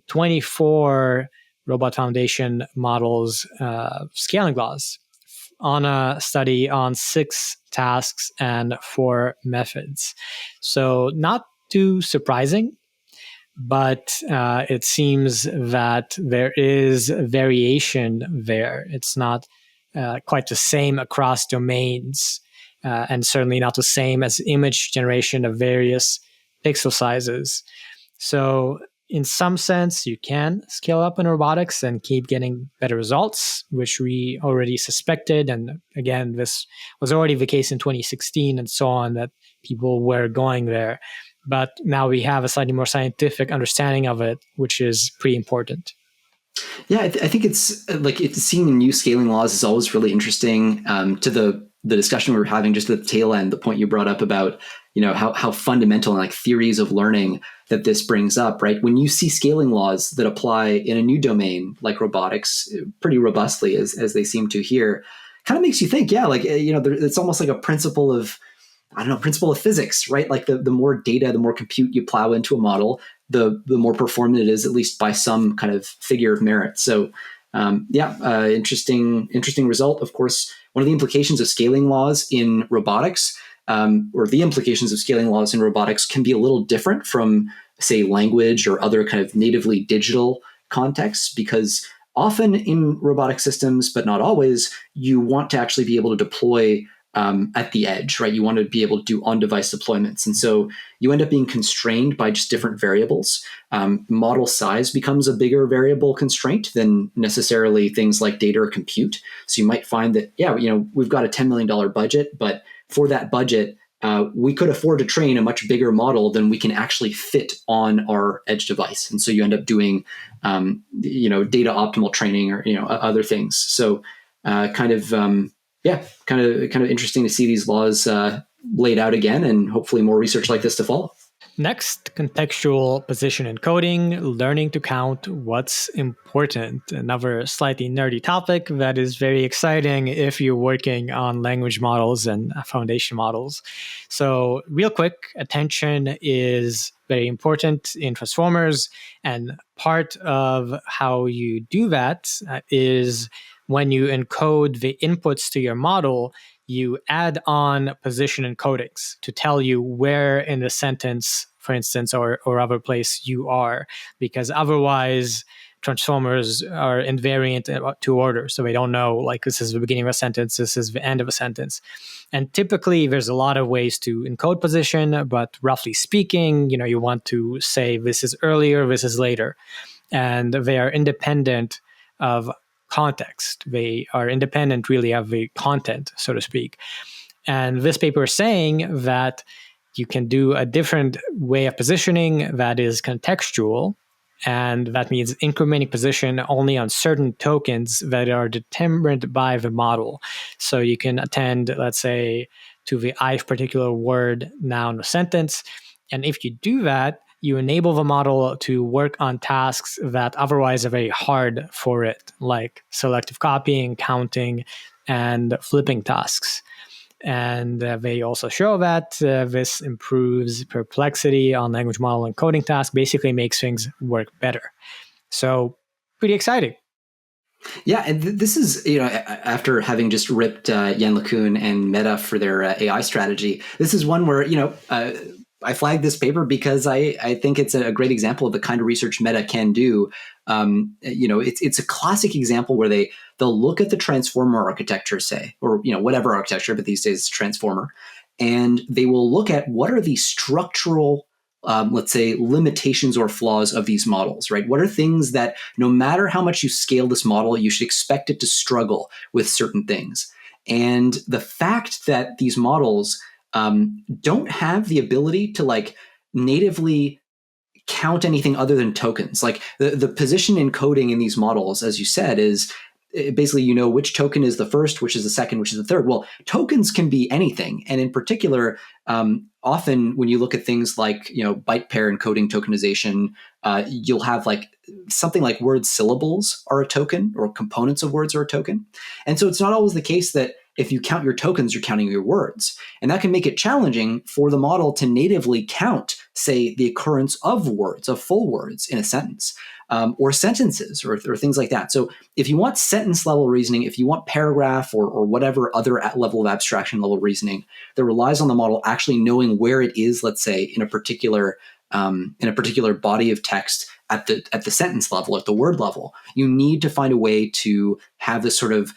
24 robot foundation models scaling laws on a study on 6 tasks and 4 methods. So not too surprising, but it seems that there is variation there. It's not quite the same across domains, and certainly not the same as image generation of various pixel sizes. So in some sense, you can scale up in robotics and keep getting better results, which we already suspected. And again, this was already the case in 2016 and so on, that people were going there. But now we have a slightly more scientific understanding of it, which is pretty important. Yeah, I think it's like seeing new scaling laws is always really interesting. To the discussion we were having just at the tail end, the point you brought up about how fundamental and like theories of learning that this brings up, right? When you see scaling laws that apply in a new domain like robotics pretty robustly, as they seem to here, kind of makes you think, it's almost like a principle of physics, right? Like the more data, the more compute you plow into a model, the more performant it is, at least by some kind of figure of merit. So interesting result. Of course, one of the implications of scaling laws in robotics, or the implications of scaling laws in robotics, can be a little different from, say, language or other kind of natively digital contexts, because often in robotic systems, but not always, you want to actually be able to deploy at the edge, right? You want to be able to do on-device deployments. And so you end up being constrained by just different variables. Model size becomes a bigger variable constraint than necessarily things like data or compute. So you might find that, we've got a $10 million budget, but for that budget, we could afford to train a much bigger model than we can actually fit on our edge device. And so you end up doing, data optimal training or, other things. So kind of interesting to see these laws laid out again, and hopefully more research like this to follow. Next, contextual position encoding, learning to count what's important. Another slightly nerdy topic that is very exciting if you're working on language models and foundation models. So real quick, attention is very important in transformers. And part of how you do that is when you encode the inputs to your model, you add on position encodings to tell you where in the sentence, for instance, or other place you are, because otherwise transformers are invariant to order. So they don't know, like, this is the beginning of a sentence, this is the end of a sentence. And typically there's a lot of ways to encode position, but roughly speaking, you want to say this is earlier, this is later. And they are independent of context. They are independent really of the content, so to speak. And this paper is saying that you can do a different way of positioning that is contextual. And that means incrementing position only on certain tokens that are determined by the model. So you can attend, let's say, to the ith particular word, noun, or sentence. And if you do that, you enable the model to work on tasks that otherwise are very hard for it, like selective copying, counting, and flipping tasks. And they also show that this improves perplexity on language model encoding tasks, basically makes things work better. So pretty exciting. Yeah, and this is, after having just ripped Yann LeCun and Meta for their AI strategy, this is one where, I flagged this paper because I think it's a great example of the kind of research Meta can do. It's a classic example where they'll look at the transformer architecture, say, or whatever architecture, but these days it's transformer, and they will look at what are the structural, let's say, limitations or flaws of these models, right? What are things that no matter how much you scale this model, you should expect it to struggle with certain things. And the fact that these models don't have the ability to natively count anything other than tokens. Like the position encoding in these models, as you said, is basically which token is the first, which is the second, which is the third. Well, tokens can be anything, and in particular, often when you look at things like byte pair encoding tokenization, you'll have something like word syllables are a token, or components of words are a token, and so it's not always the case that if you count your tokens, you're counting your words. And that can make it challenging for the model to natively count, say, the occurrence of words, of full words in a sentence, or sentences, or things like that. So if you want sentence level reasoning, if you want paragraph or whatever other level of abstraction level reasoning that relies on the model actually knowing where it is, let's say, in a particular body of text at the sentence level, at the word level, you need to find a way to have this sort of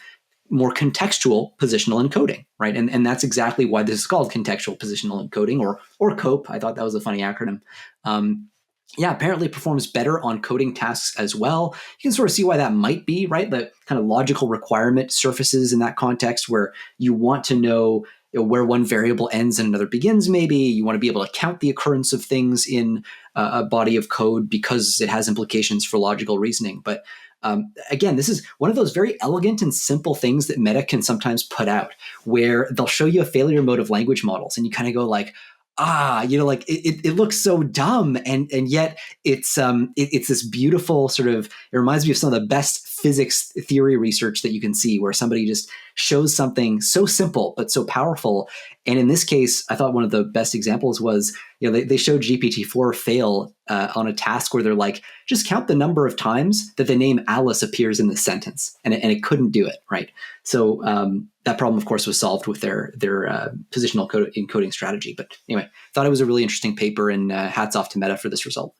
more contextual positional encoding, right? And that's exactly why this is called contextual positional encoding, or COPE. I thought that was a funny acronym. Apparently performs better on coding tasks as well. You can sort of see why that might be, right? The kind of logical requirement surfaces in that context where you want to know where one variable ends and another begins, maybe. You want to be able to count the occurrence of things in a body of code because it has implications for logical reasoning. But again, this is one of those very elegant and simple things that Meta can sometimes put out, where they'll show you a failure mode of language models, and you kind of go like, it looks so dumb, and yet it's this beautiful sort of. It reminds me of some of the best physics theory research that you can see, where somebody just shows something so simple but so powerful. And in this case, I thought one of the best examples was, they showed GPT-4 fail on a task where they're like, just count the number of times that the name Alice appears in the sentence, and it couldn't do it, right? So that problem, of course, was solved with their positional encoding strategy. But anyway, thought it was a really interesting paper, and hats off to Meta for this result.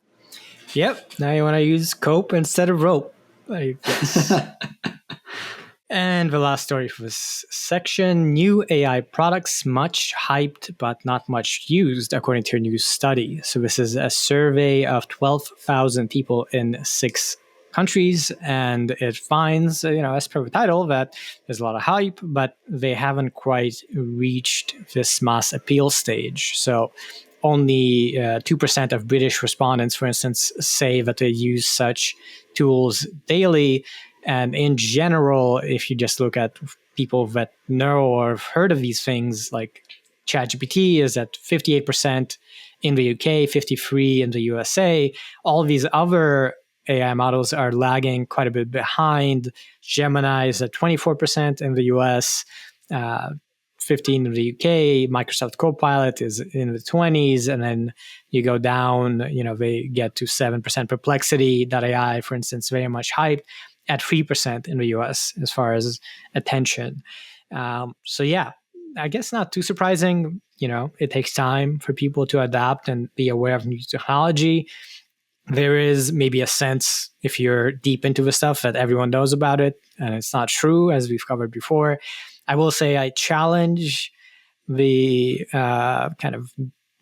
Yep. Now you want to use cope instead of rope, I guess. And the last story for this section, new AI products much hyped but not much used, according to a new study. So this is a survey of 12,000 people in 6 countries, and it finds, as per the title, that there's a lot of hype, but they haven't quite reached this mass appeal stage. So only 2% of British respondents, for instance, say that they use such tools daily. And in general, if you just look at people that know or have heard of these things, like ChatGPT is at 58% in the UK, 53% in the USA. All these other AI models are lagging quite a bit behind. Gemini is at 24% in the US, 15 in the UK. Microsoft Copilot is in the 20s, and then you go down, they get to 7%. Perplexity.ai, for instance, very much hyped at 3% in the US as far as attention. So yeah, I guess not too surprising. It takes time for people to adapt and be aware of new technology. There is maybe a sense, if you're deep into the stuff, that everyone knows about it, and it's not true, as we've covered before. I will say I challenge the kind of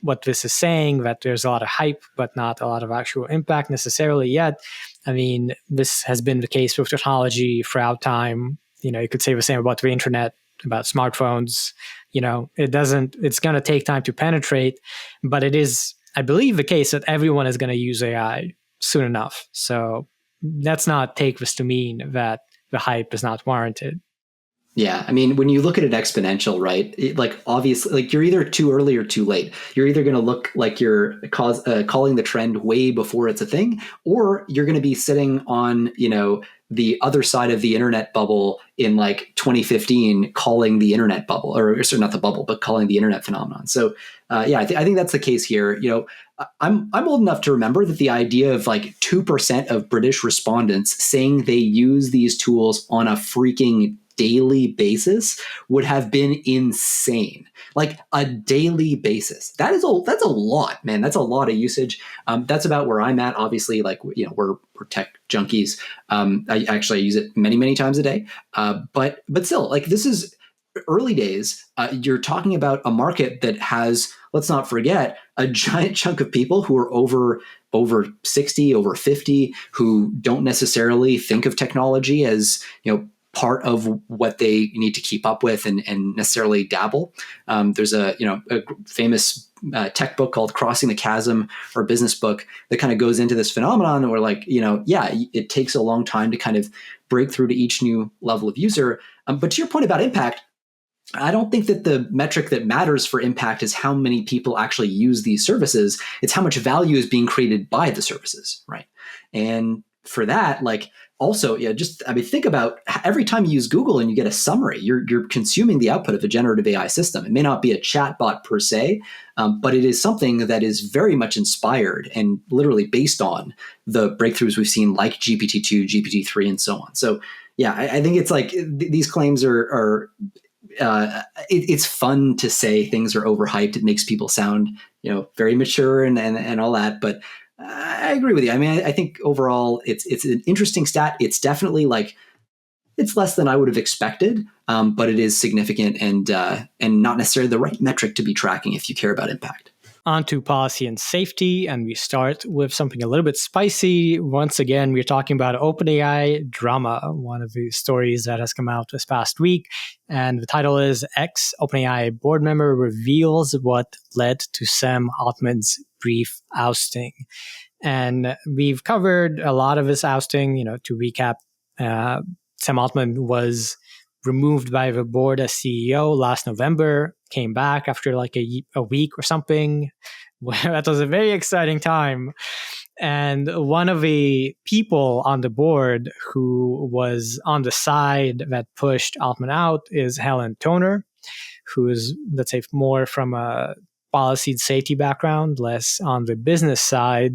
what this is saying, that there's a lot of hype, but not a lot of actual impact necessarily yet. I mean, this has been the case with technology throughout time. You could say the same about the internet, about smartphones. It's going to take time to penetrate, but it is, I believe, the case that everyone is going to use AI soon enough. So let's not take this to mean that the hype is not warranted. Yeah, I mean, when you look at an exponential, right? Obviously, you're either too early or too late. You're either going to look like you're calling the trend way before it's a thing, or you're going to be sitting on, the other side of the internet bubble in 2015, calling the internet bubble, or sorry, not the bubble, but calling the internet phenomenon. So, I think that's the case here. I'm old enough to remember that the idea of 2% of British respondents saying they use these tools on a freaking daily basis would have been insane. A daily basis. That's a lot, man. That's a lot of usage. That's about where I'm at. Obviously, we're tech junkies. I actually use it many, many times a day. But still, this is early days. You're talking about a market that has, let's not forget, a giant chunk of people who are over 60, over 50, who don't necessarily think of technology as, part of what they need to keep up with and necessarily dabble. There's a famous tech book called Crossing the Chasm, or business book, that kind of goes into this phenomenon where it takes a long time to kind of break through to each new level of user. But to your point about impact, I don't think that the metric that matters for impact is how many people actually use these services. It's how much value is being created by the services, right? And for that, also, think about every time you use Google and you get a summary, you're consuming the output of a generative AI system. It may not be a chatbot per se, but it is something that is very much inspired and literally based on the breakthroughs we've seen, like GPT-2, GPT-3, and so on. So, I think it's these claims are it's fun to say things are overhyped. It makes people sound, very mature and all that, but I agree with you. I mean, I think overall it's an interesting stat. It's definitely it's less than I would have expected, but it is significant and not necessarily the right metric to be tracking if you care about impact. On to policy and safety, and we start with something a little bit spicy. Once again, we're talking about OpenAI drama, one of the stories that has come out this past week. And the title is Ex-OpenAI board member reveals what led to Sam Altman's brief ousting. And we've covered a lot of this ousting. To recap, Sam Altman was removed by the board as CEO last November, came back after a week or something. That was a very exciting time. And one of the people on the board who was on the side that pushed Altman out is Helen Toner, who is, let's say, more from a policy and safety background, less on the business side.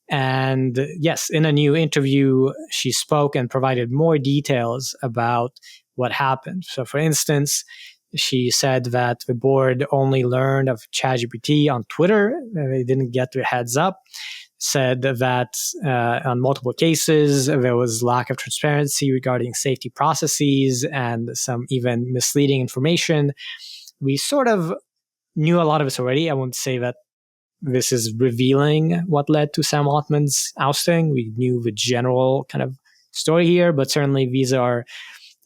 And yes, in a new interview, she spoke and provided more details about what happened. So, for instance, she said that the board only learned of ChatGPT on Twitter. They didn't get the heads up. Said that on multiple cases, there was lack of transparency regarding safety processes and some even misleading information. We sort of knew a lot of this already. I won't say that this is revealing what led to Sam Altman's ousting. We knew the general kind of story here, but certainly these are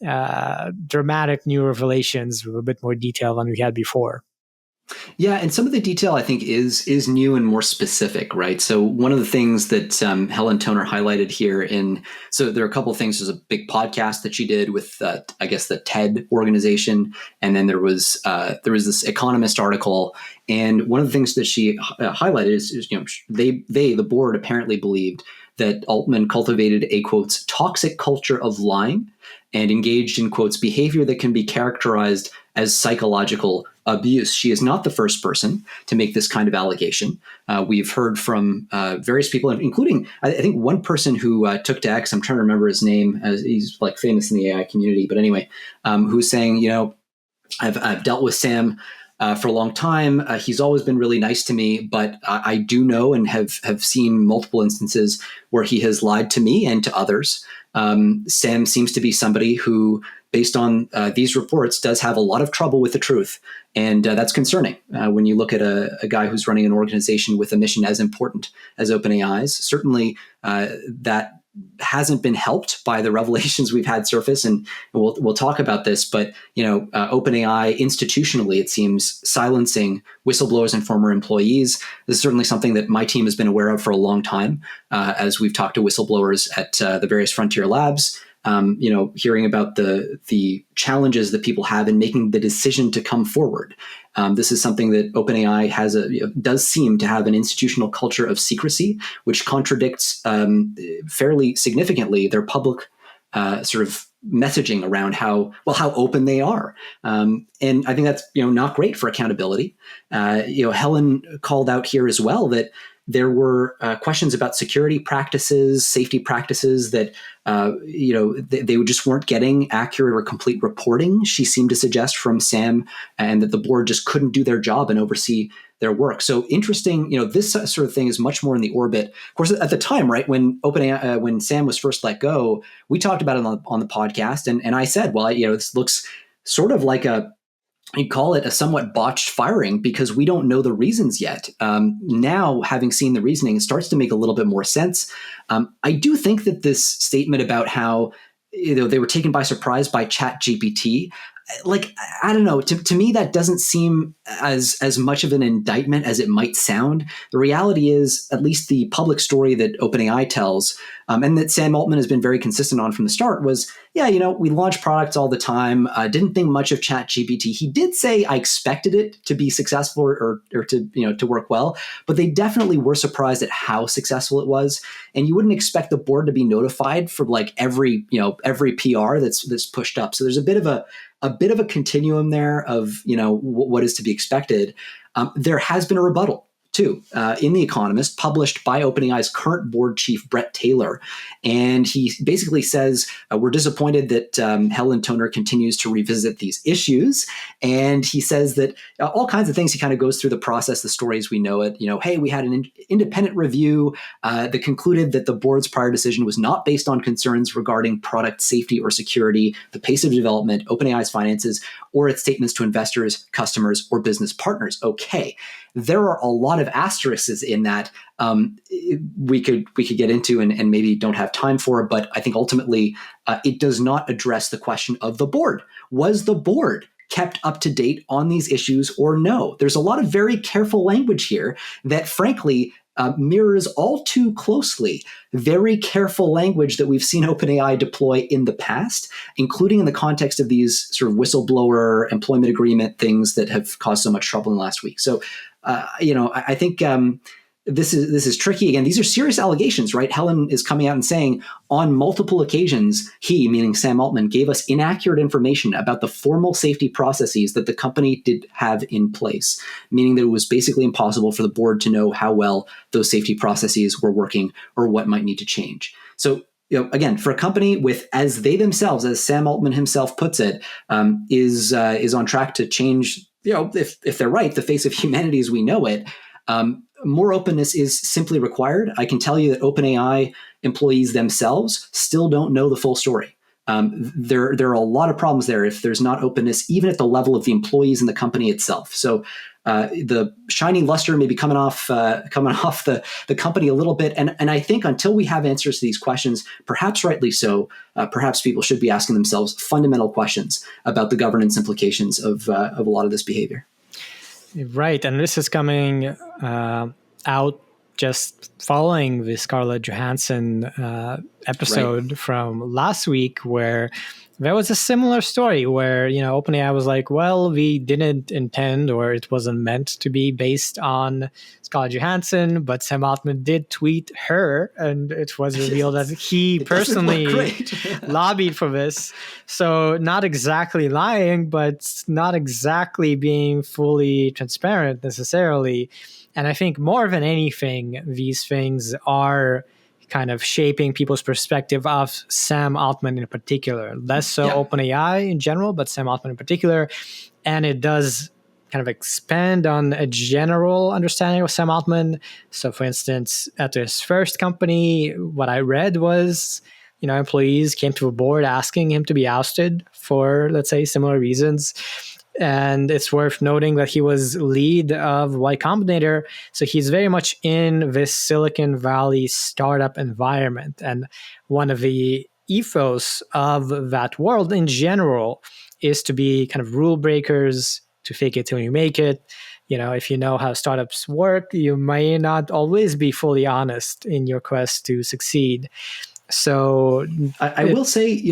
dramatic new revelations with a bit more detail than we had before. Yeah, and some of the detail I think is new and more specific, right? So one of the things that Helen Toner highlighted here so there are a couple of things. There's a big podcast that she did with, I guess, the TED organization, and then there was this Economist article, and one of the things that she highlighted is the board apparently believed that Altman cultivated a, quotes, toxic culture of lying and engaged in, quotes, behavior that can be characterized as psychological abuse. She is not the first person to make this kind of allegation. We've heard from various people, including, I think, one person who took to X, I'm trying to remember his name, he's like famous in the AI community, but anyway, who's saying, I've dealt with Sam for a long time. He's always been really nice to me, but I do know and have seen multiple instances where he has lied to me and to others. Sam seems to be somebody who, based on these reports, does have a lot of trouble with the truth. And that's concerning when you look at a guy who's running an organization with a mission as important as OpenAI's. Certainly that hasn't been helped by the revelations we've had surface, and we'll talk about this. But OpenAI institutionally, it seems, silencing whistleblowers and former employees. This is certainly something that my team has been aware of for a long time, as we've talked to whistleblowers at the various frontier labs. Hearing about the challenges that people have in making the decision to come forward. This is something that OpenAI does seem to have an institutional culture of secrecy, which contradicts fairly significantly their public sort of messaging around how open they are. And I think that's not great for accountability. Helen called out here as well that there were questions about security practices, safety practices that they just weren't getting accurate or complete reporting, she seemed to suggest, from Sam, and that the board just couldn't do their job and oversee their work. So interesting, this sort of thing is much more in the orbit. Of course, at the time, right, when OpenAI, when Sam was first let go, we talked about it on the podcast, and I said, well, this looks sort of like you'd call it a somewhat botched firing because we don't know the reasons yet. Now, having seen the reasoning, it starts to make a little bit more sense. I do think that this statement about how they were taken by surprise by ChatGPT, I don't know, to me, that doesn't seem as much of an indictment as it might sound. The reality is, at least the public story that OpenAI tells, and that Sam Altman has been very consistent on from the start, was, we launch products all the time. Didn't think much of ChatGPT. He did say, I expected it to be successful or to work well, but they definitely were surprised at how successful it was. And you wouldn't expect the board to be notified for every PR that's pushed up. So there's a bit of a continuum there of what is to be expected. There has been a rebuttal too in The Economist, published by OpenAI's current board chief, Brett Taylor. And he basically says, we're disappointed that Helen Toner continues to revisit these issues. And he says that all kinds of things. He kind of goes through the process, the story as we know it. Hey, we had an independent review that concluded that the board's prior decision was not based on concerns regarding product safety or security, the pace of development, OpenAI's finances, or its statements to investors, customers, or business partners. Okay. There are a lot of asterisks in that we could get into and maybe don't have time for, but I think ultimately it does not address the question of the board. Was the board kept up to date on these issues or no? There's a lot of very careful language here that frankly mirrors all too closely very careful language that we've seen OpenAI deploy in the past, including in the context of these sort of whistleblower employment agreement things that have caused so much trouble in the last week. So, I think this is tricky. Again, these are serious allegations, right? Helen is coming out and saying on multiple occasions, he, meaning Sam Altman, gave us inaccurate information about the formal safety processes that the company did have in place, meaning that it was basically impossible for the board to know how well those safety processes were working or what might need to change. So, again, for a company with, as they themselves, as Sam Altman himself puts it, is on track to change, if they're right, the face of humanity as we know it, more openness is simply required. I can tell you that OpenAI employees themselves still don't know the full story. There are a lot of problems there if there's not openness, even at the level of the employees in the company itself. So the shiny luster may be coming off the company a little bit. And I think until we have answers to these questions, perhaps rightly so, perhaps people should be asking themselves fundamental questions about the governance implications of a lot of this behavior. Right, and this is coming out just following the Scarlett Johansson episode from last week, where there was a similar story where, OpenAI was like, well, we didn't intend, or it wasn't meant to be based on Scarlett Johansson, but Sam Altman did tweet her, and it was revealed that he personally lobbied for this. So not exactly lying, but not exactly being fully transparent necessarily. And I think more than anything, these things are kind of shaping people's perspective of Sam Altman in particular. Less so OpenAI in general, but Sam Altman in particular. And it does kind of expand on a general understanding of Sam Altman. So for instance, at his first company, what I read was, employees came to the board asking him to be ousted for, let's say, similar reasons. And it's worth noting that he was lead of Y Combinator. So he's very much in this Silicon Valley startup environment. And one of the ethos of that world in general is to be kind of rule breakers, to fake it till you make it. If you know how startups work, you may not always be fully honest in your quest to succeed. So I will say,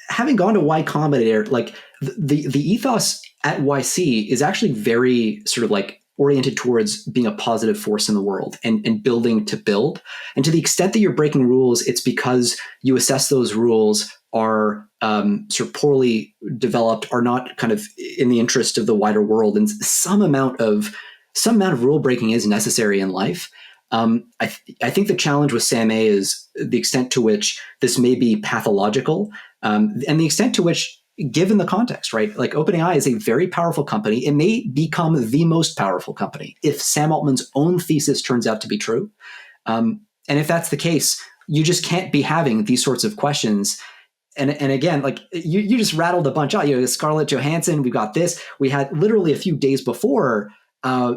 having gone to Y Combinator, like the ethos at YC is actually very sort of like oriented towards being a positive force in the world and building to build. And to the extent that you're breaking rules, it's because you assess those rules are sort of poorly developed, are not kind of in the interest of the wider world. And some amount of rule breaking is necessary in life. I think the challenge with Sam A is the extent to which this may be pathological, and the extent to which, given the context, right? Like OpenAI is a very powerful company. It may become the most powerful company if Sam Altman's own thesis turns out to be true. And if that's the case, you just can't be having these sorts of questions. And again, like you just rattled a bunch out. Scarlett Johansson, we got this. We had literally a few days before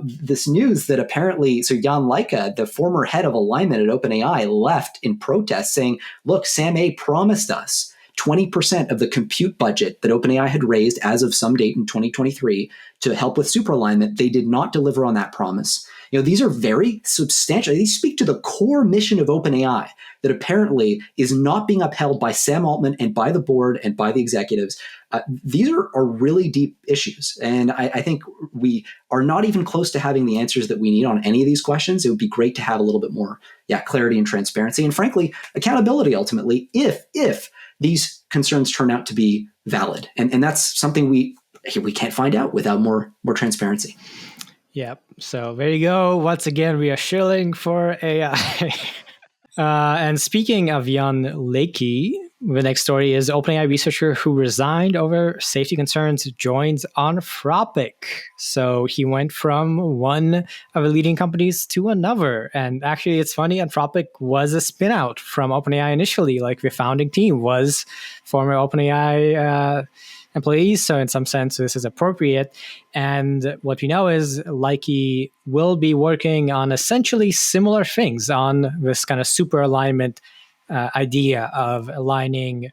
this news that apparently, so Jan Leike, the former head of alignment at OpenAI, left in protest saying, look, Sam A promised us 20% of the compute budget that OpenAI had raised as of some date in 2023 to help with super alignment. They did not deliver on that promise. These are very substantial. These speak to the core mission of OpenAI that apparently is not being upheld by Sam Altman and by the board and by the executives. These are really deep issues. And I think we are not even close to having the answers that we need on any of these questions. It would be great to have a little bit more clarity and transparency and, frankly, accountability ultimately if these concerns turn out to be valid. And that's something we can't find out without more transparency. Yep. So there you go. Once again, we are shilling for AI. And speaking of Jan Leike, the next story is OpenAI researcher who resigned over safety concerns joins Anthropic. So he went from one of the leading companies to another. And actually, it's funny, Anthropic was a spin out from OpenAI initially. Like the founding team was former OpenAI employees. So in some sense, this is appropriate. And what we know is Leike will be working on essentially similar things on this kind of super alignment idea of aligning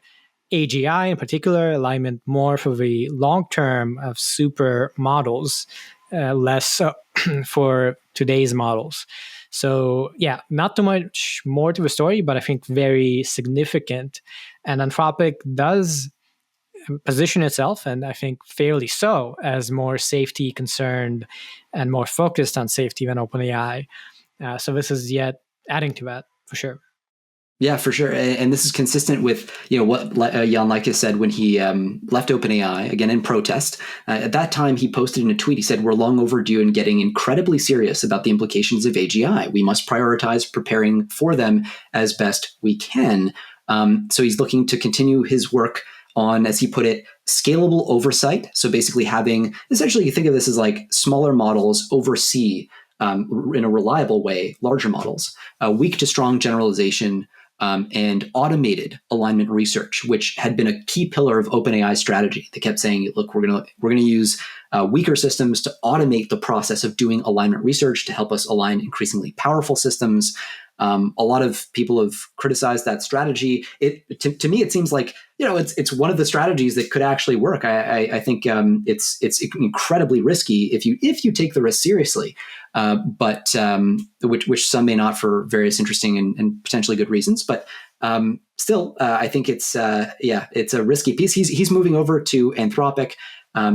AGI in particular, alignment more for the long term of super models, less so for today's models. So yeah, not too much more to the story, but I think very significant. And Anthropic does position itself, and I think fairly so, as more safety concerned and more focused on safety than OpenAI. So this is yet adding to that for sure. Yeah, for sure. And this is consistent with what Jan Leike said when he left OpenAI, again in protest. At that time, he posted in a tweet, he said, we're long overdue in getting incredibly serious about the implications of AGI. We must prioritize preparing for them as best we can. So he's looking to continue his work on, as he put it, scalable oversight. So basically having, essentially you think of this as like smaller models oversee in a reliable way larger models, weak to strong generalization, and automated alignment research, which had been a key pillar of OpenAI's strategy. They kept saying, look, we're gonna use weaker systems to automate the process of doing alignment research to help us align increasingly powerful systems. A lot of people have criticized that strategy. To me, it seems like it's one of the strategies that could actually work. I think it's incredibly risky if you take the risk seriously, but which some may not for various interesting and potentially good reasons. But still, I think it's a risky piece. He's moving over to Anthropic.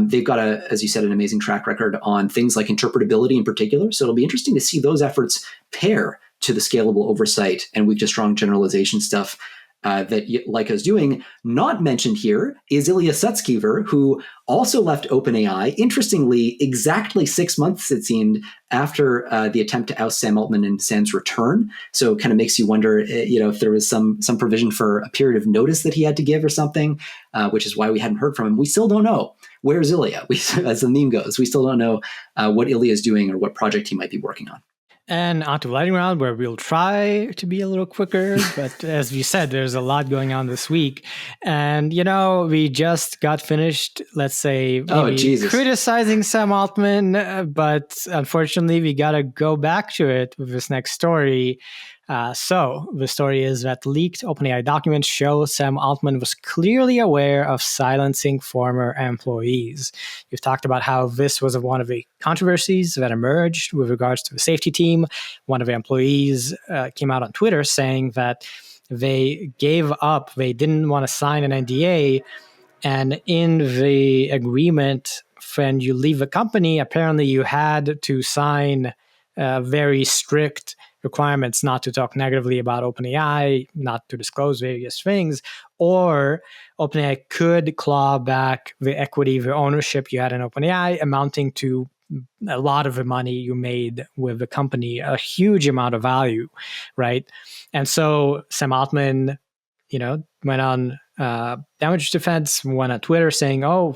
They've got as you said, an amazing track record on things like interpretability in particular. So it'll be interesting to see those efforts pair to the scalable oversight and weak to strong generalization stuff that Leica's doing. Not mentioned here is Ilya Sutskever, who also left OpenAI, interestingly, exactly 6 months, it seemed, after the attempt to oust Sam Altman and Sam's return. So it kind of makes you wonder, if there was some provision for a period of notice that he had to give or something, which is why we hadn't heard from him. We still don't know. Where's Ilya? As the meme goes, we still don't know what Ilya is doing or what project he might be working on. And onto lightning round, where we'll try to be a little quicker. But as we said, there's a lot going on this week. And, we just got finished, let's say, criticizing Sam Altman. But unfortunately, we got to go back to it with this next story. So the story is that leaked OpenAI documents show Sam Altman was clearly aware of silencing former employees. You've talked about how this was one of the controversies that emerged with regards to the safety team. One of the employees came out on Twitter saying that they gave up, they didn't want to sign an NDA, and in the agreement, when you leave the company, apparently you had to sign very strict requirements not to talk negatively about OpenAI, not to disclose various things, or OpenAI could claw back the equity, the ownership you had in OpenAI, amounting to a lot of the money you made with the company, a huge amount of value, right? And so Sam Altman, went on damage defense, went on Twitter saying, "Oh,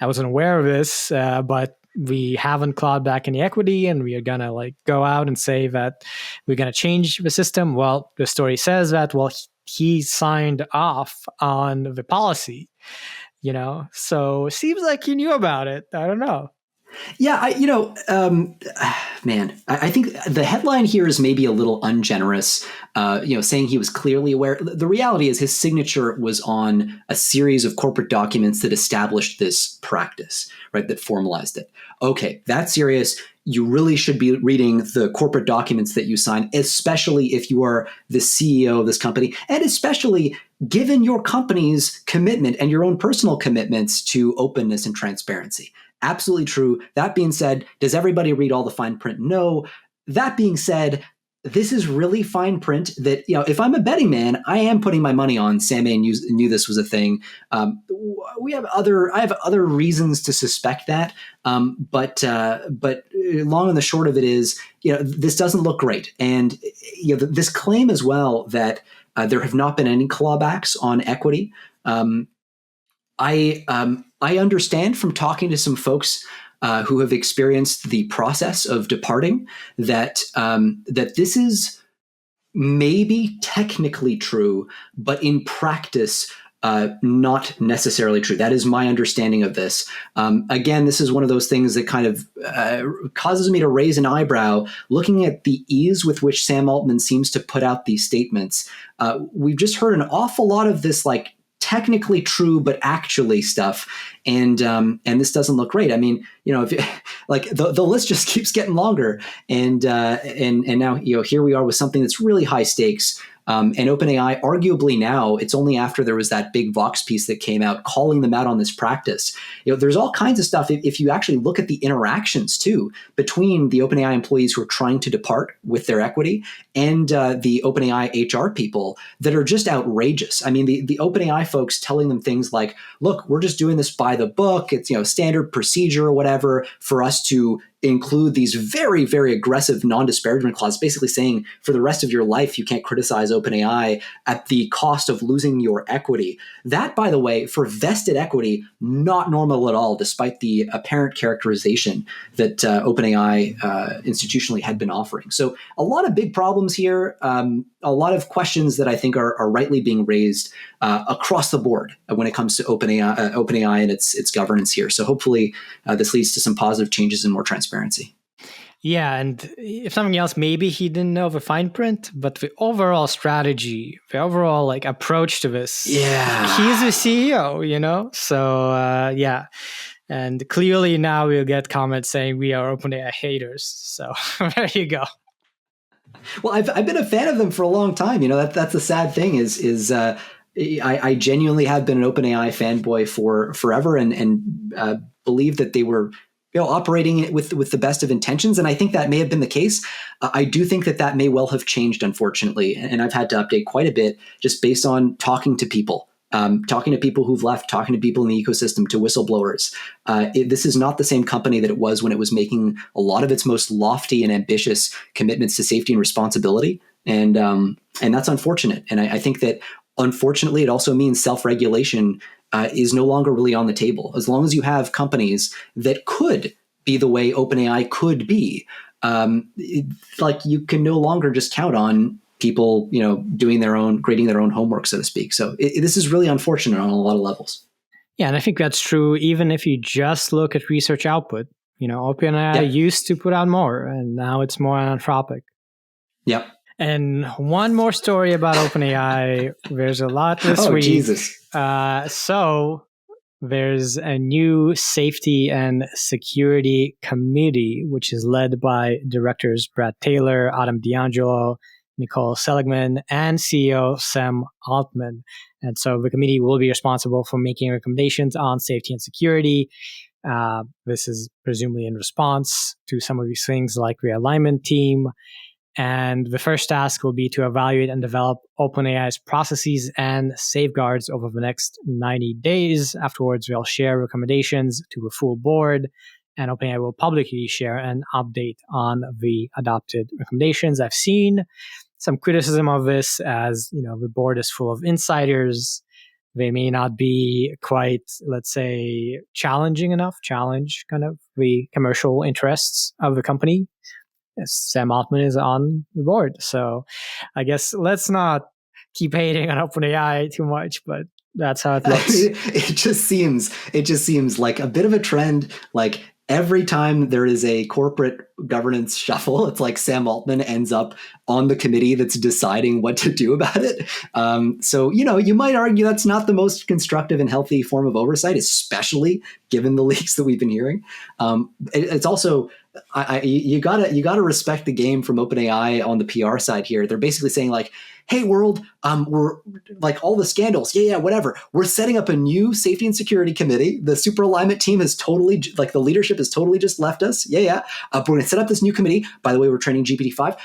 I wasn't aware of this, but we haven't clawed back any equity, and we are going to go out and say that we're going to change the system." Well, the story says that, he signed off on the policy, so it seems like he knew about it. I don't know. Yeah, I think the headline here is maybe a little ungenerous, saying he was clearly aware. The reality is his signature was on a series of corporate documents that established this practice, right, that formalized it. Okay, that's serious. You really should be reading the corporate documents that you sign, especially if you are the CEO of this company, and especially given your company's commitment and your own personal commitments to openness and transparency. Absolutely true. That being said, does everybody read all the fine print? No. That being said, this is really fine print that, if I'm a betting man, I am putting my money on Sam knew this was a thing. I have other reasons to suspect that. But long and the short of it is, this doesn't look great. And, this claim as well that there have not been any clawbacks on equity. I understand from talking to some folks who have experienced the process of departing that this is maybe technically true, but in practice, not necessarily true. That is my understanding of this. Again, this is one of those things that kind of causes me to raise an eyebrow looking at the ease with which Sam Altman seems to put out these statements. We've just heard an awful lot of this, technically true, but actually stuff. And this doesn't look great. I mean, if the list just keeps getting longer, and now, here we are with something that's really high stakes. And OpenAI, arguably now, it's only after there was that big Vox piece that came out calling them out on this practice. There's all kinds of stuff. If you actually look at the interactions too between the OpenAI employees who are trying to depart with their equity and the OpenAI HR people that are just outrageous. I mean, the OpenAI folks telling them things like, "Look, we're just doing this by the book. It's standard procedure or whatever for us to include these very, very aggressive non-disparagement clauses," basically saying for the rest of your life you can't criticize OpenAI at the cost of losing your equity. That, by the way, for vested equity, not normal at all, despite the apparent characterization that OpenAI institutionally had been offering. So a lot of big problems here, a lot of questions that I think are rightly being raised across the board when it comes to OpenAI and its governance here. So hopefully this leads to some positive changes and more transparency. Yeah, and if something else, maybe he didn't know the fine print, but the overall strategy, the overall like approach to this, yeah, he's the CEO, So yeah, and clearly now we'll get comments saying we are OpenAI haters. So there you go. Well, I've been a fan of them for a long time. That's the sad thing is I genuinely have been an OpenAI fanboy for forever and believe that they were operating it with the best of intentions. And I think that may have been the case. I do think that may well have changed, unfortunately. And I've had to update quite a bit just based on talking to people. Talking to people who've left, talking to people in the ecosystem, to whistleblowers. This is not the same company that it was when it was making a lot of its most lofty and ambitious commitments to safety and responsibility. And that's unfortunate. And I think that, unfortunately, it also means self-regulation is no longer really on the table. As long as you have companies that could be the way OpenAI could be, you can no longer just count on people, doing grading their own homework, so to speak. So this is really unfortunate on a lot of levels. Yeah, and I think that's true even if you just look at research output. OpenAI used to put out more, and now it's more Anthropic. Yep. And one more story about OpenAI. There's a lot this week. Jesus. So there's a new safety and security committee, which is led by directors Brad Taylor, Adam D'Angelo, Nicole Seligman, and CEO Sam Altman. And so the committee will be responsible for making recommendations on safety and security. This is presumably in response to some of these things like the alignment team. And the first task will be to evaluate and develop OpenAI's processes and safeguards over the next 90 days. Afterwards, they'll share recommendations to the full board, and OpenAI will publicly share an update on the adopted recommendations. I've seen some criticism of this as, the board is full of insiders. They may not be quite, let's say, challenge kind of the commercial interests of the company. Sam Altman is on the board. So I guess let's not keep hating on OpenAI too much, but that's how it looks. It just seems like a bit of a trend. Like every time there is a corporate governance shuffle, it's like Sam Altman ends up on the committee that's deciding what to do about it. So, you might argue that's not the most constructive and healthy form of oversight, especially given the leaks that we've been hearing. It's also, you gotta respect the game from OpenAI on the PR side here. They're basically saying like, hey world, we're like all the scandals. Yeah, whatever. We're setting up a new safety and security committee. The super alignment team has totally, the leadership has totally just left us. Yeah. We're going to set up this new committee. By the way, we're training GPT-5.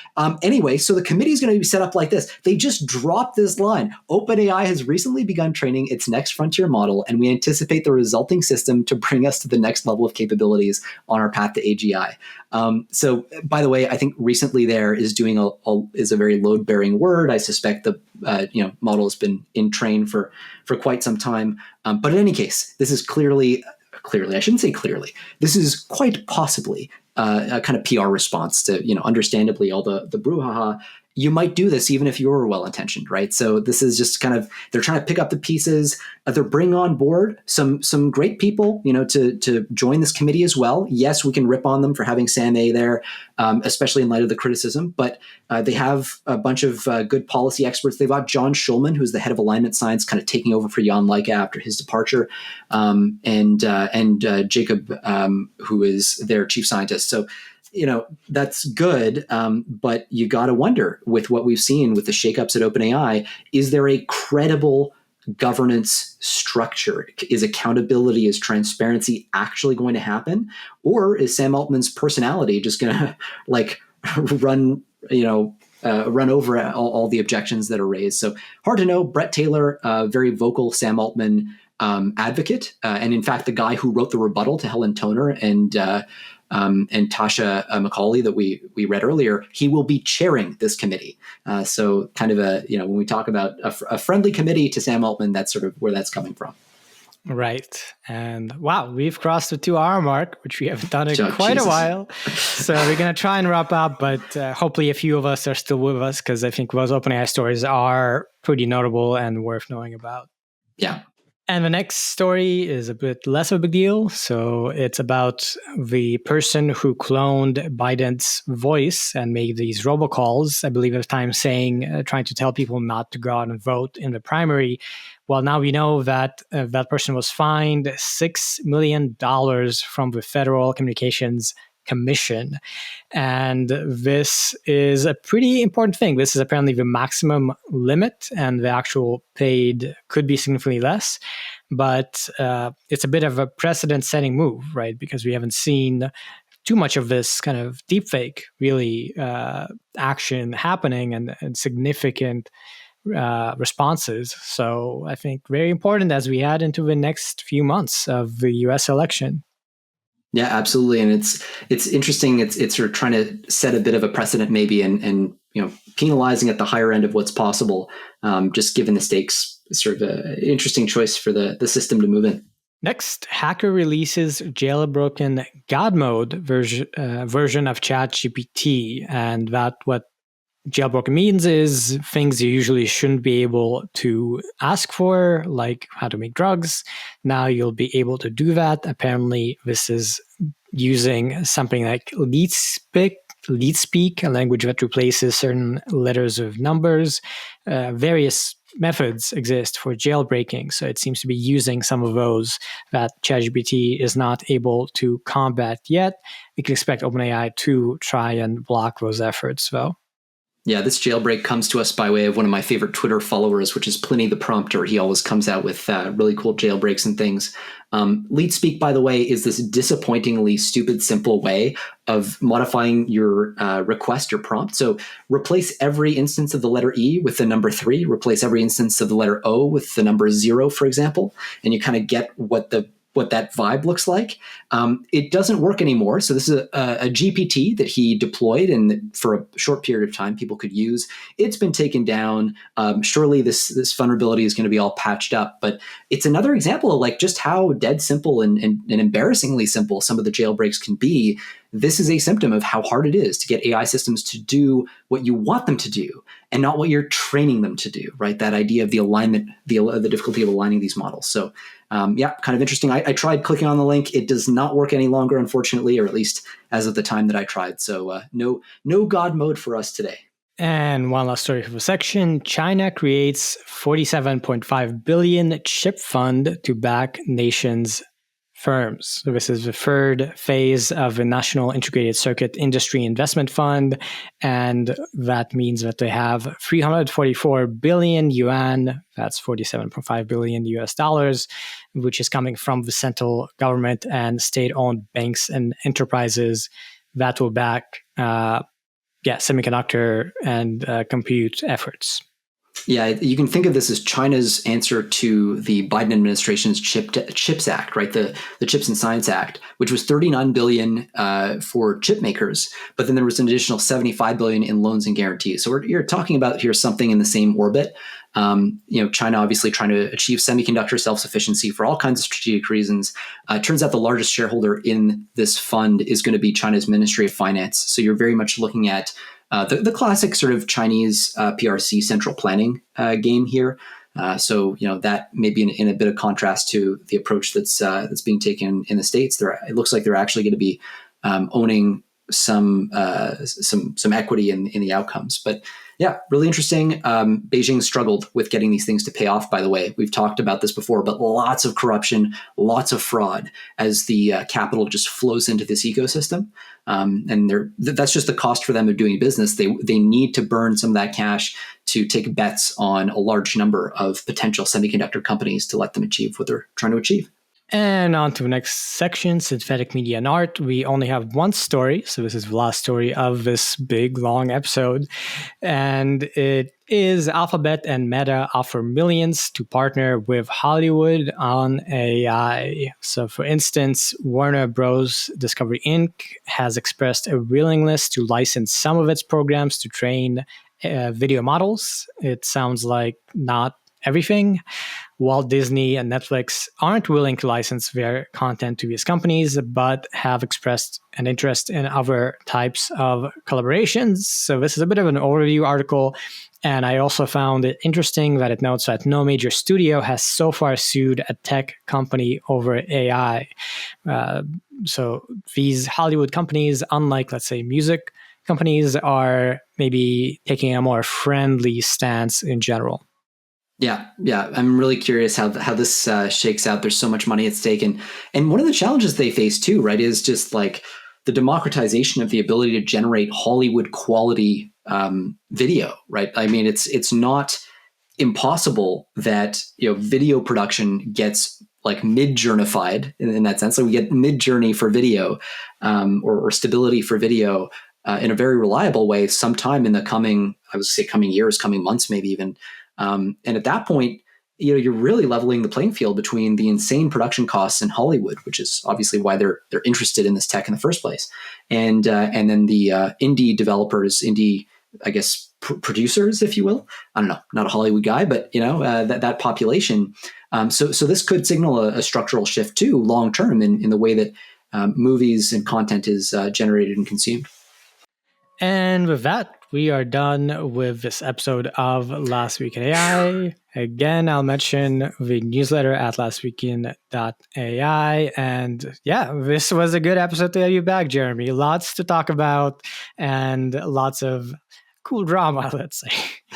Anyway, so the committee is going to be set up like this. They just dropped this line. OpenAI has recently begun training its next frontier model, and we anticipate the resulting system to bring us to the next level of capabilities on our path to AGI. So, by the way, I think recently there is doing is a very load-bearing word. I suspect the model has been in train for quite some time. But in any case, this is clearly, I shouldn't say clearly. This is quite possibly a kind of PR response to understandably all the brouhaha. You might do this even if you're well-intentioned, right? So this is just kind of, they're trying to pick up the pieces. They're bringing on board some great people, to join this committee as well. Yes, we can rip on them for having Sam A there, especially in light of the criticism, but they have a bunch of good policy experts. They've got John Schulman, who's the head of alignment science, kind of taking over for Jan Leica after his departure, and Jacob, who is their chief scientist. So, that's good. But you got to wonder with what we've seen with the shakeups at OpenAI, is there a credible governance structure? Is accountability, is transparency actually going to happen? Or is Sam Altman's personality just going to run over all the objections that are raised? So hard to know. Brett Taylor, very vocal Sam Altman advocate. And in fact, the guy who wrote the rebuttal to Helen Toner and Tasha McCauley that we read earlier, he will be chairing this committee. So kind of when we talk about a friendly committee to Sam Altman, that's sort of where that's coming from. Right. And wow, we've crossed the 2 hour mark, which we haven't done in quite Jesus. a while. So we're going to try and wrap up, but hopefully a few of us are still with us because I think those OpenAI stories are pretty notable and worth knowing about. Yeah. And the next story is a bit less of a big deal. So it's about the person who cloned Biden's voice and made these robocalls, I believe at the time saying, trying to tell people not to go out and vote in the primary. Well, now we know that that person was fined $6 million from the Federal Communications Commission. And this is a pretty important thing. This is apparently the maximum limit, and the actual paid could be significantly less. But it's a bit of a precedent-setting move, right? Because we haven't seen too much of this kind of deepfake really action happening and significant responses. So I think very important as we head into the next few months of the US election. Yeah, absolutely. And it's interesting. It's sort of trying to set a bit of a precedent maybe and penalizing at the higher end of what's possible, just given the stakes, sort of an interesting choice for the system to move in. Next, hacker releases jailbroken Godmode version of ChatGPT, and that what jailbroken means is things you usually shouldn't be able to ask for, like how to make drugs. Now you'll be able to do that. Apparently, this is using something like lead speak, a language that replaces certain letters with numbers. Various methods exist for jailbreaking, so it seems to be using some of those that ChatGPT is not able to combat yet. We can expect OpenAI to try and block those efforts, though. Yeah, this jailbreak comes to us by way of one of my favorite Twitter followers, which is Pliny the Prompter. He always comes out with really cool jailbreaks and things. Lead speak, by the way, is this disappointingly stupid, simple way of modifying your request, your prompt. So replace every instance of the letter E with the number 3, replace every instance of the letter O with the number 0, for example, and you kind of get what that vibe looks like. It doesn't work anymore. So this is a GPT that he deployed, and for a short period of time, people could use. It's been taken down. Surely this vulnerability is going to be all patched up. But it's another example of like just how dead simple and embarrassingly simple some of the jailbreaks can be. This is a symptom of how hard it is to get AI systems to do what you want them to do and not what you're training them to do, right? That idea of the alignment, the difficulty of aligning these models. So yeah, kind of interesting. I tried clicking on the link. It does not work any longer, unfortunately, or at least as of the time that I tried. So no God mode for us today. And one last story for the section. China creates $47.5 billion chip fund to back nations' firms. So this is the third phase of the National Integrated Circuit Industry Investment Fund, and that means that they have 344 billion yuan, that's 47.5 billion US dollars, which is coming from the central government and state-owned banks and enterprises that will back semiconductor and compute efforts. Yeah, you can think of this as China's answer to the Biden administration's CHIPS Act, right? The Chips and Science Act, which was $39 billion for chip makers, but then there was an additional $75 billion in loans and guarantees. So you're talking about here something in the same orbit. China obviously trying to achieve semiconductor self-sufficiency for all kinds of strategic reasons. Turns out the largest shareholder in this fund is going to be China's Ministry of Finance. So you're very much looking at the classic sort of Chinese PRC central planning game here. So that may be in a bit of contrast to the approach that's being taken in the States. It looks like they're actually going to be owning some equity in the outcomes. But yeah, really interesting. Beijing struggled with getting these things to pay off, by the way. We've talked about this before, but lots of corruption, lots of fraud as the capital just flows into this ecosystem. And that's just the cost for them of doing business. They need to burn some of that cash to take bets on a large number of potential semiconductor companies to let them achieve what they're trying to achieve. And on to the next section, synthetic media and art. We only have one story, so this is the last story of this big, long episode. And it is Alphabet and Meta offer millions to partner with Hollywood on AI. So for instance, Warner Bros. Discovery Inc. has expressed a willingness to license some of its programs to train video models. It sounds like not everything. Walt Disney and Netflix aren't willing to license their content to these companies, but have expressed an interest in other types of collaborations. So this is a bit of an overview article. And I also found it interesting that it notes that no major studio has so far sued a tech company over AI. So these Hollywood companies, unlike, let's say, music companies, are maybe taking a more friendly stance in general. Yeah. I'm really curious how this shakes out. There's so much money at stake, and one of the challenges they face too, right, is just like the democratization of the ability to generate Hollywood quality video, right? I mean, it's not impossible that video production gets like mid-journified in that sense. So we get mid-journey for video or stability for video in a very reliable way sometime in the coming years, coming months, maybe even. And at that point, you're really leveling the playing field between the insane production costs in Hollywood, which is obviously why they're interested in this tech in the first place, and then the indie developers, I guess producers, if you will. I don't know, not a Hollywood guy, but that population. So this could signal a structural shift too, long term, in the way that movies and content is generated and consumed. And with that, we are done with this episode of Last Week in AI. Again, I'll mention the newsletter at lastweekin.ai. And yeah, this was a good episode to have you back, Jeremy. Lots to talk about and lots of cool drama, let's say.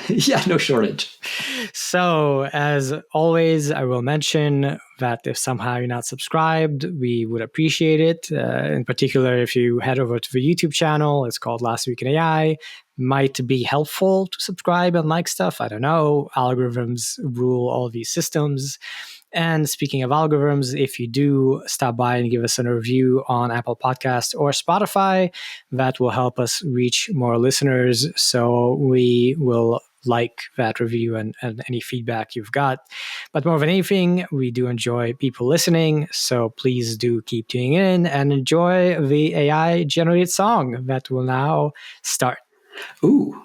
Yeah, no shortage. So, as always, I will mention that if somehow you're not subscribed, we would appreciate it. In particular, if you head over to the YouTube channel, it's called Last Week in AI. Might be helpful to subscribe and like stuff. I don't know. Algorithms rule all these systems. And speaking of algorithms, if you do stop by and give us a review on Apple Podcasts or Spotify, that will help us reach more listeners. So we will like that review and any feedback you've got. But more than anything, we do enjoy people listening. So please do keep tuning in and enjoy the AI-generated song that will now start. Ooh.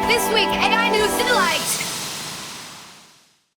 This week, AI news in light.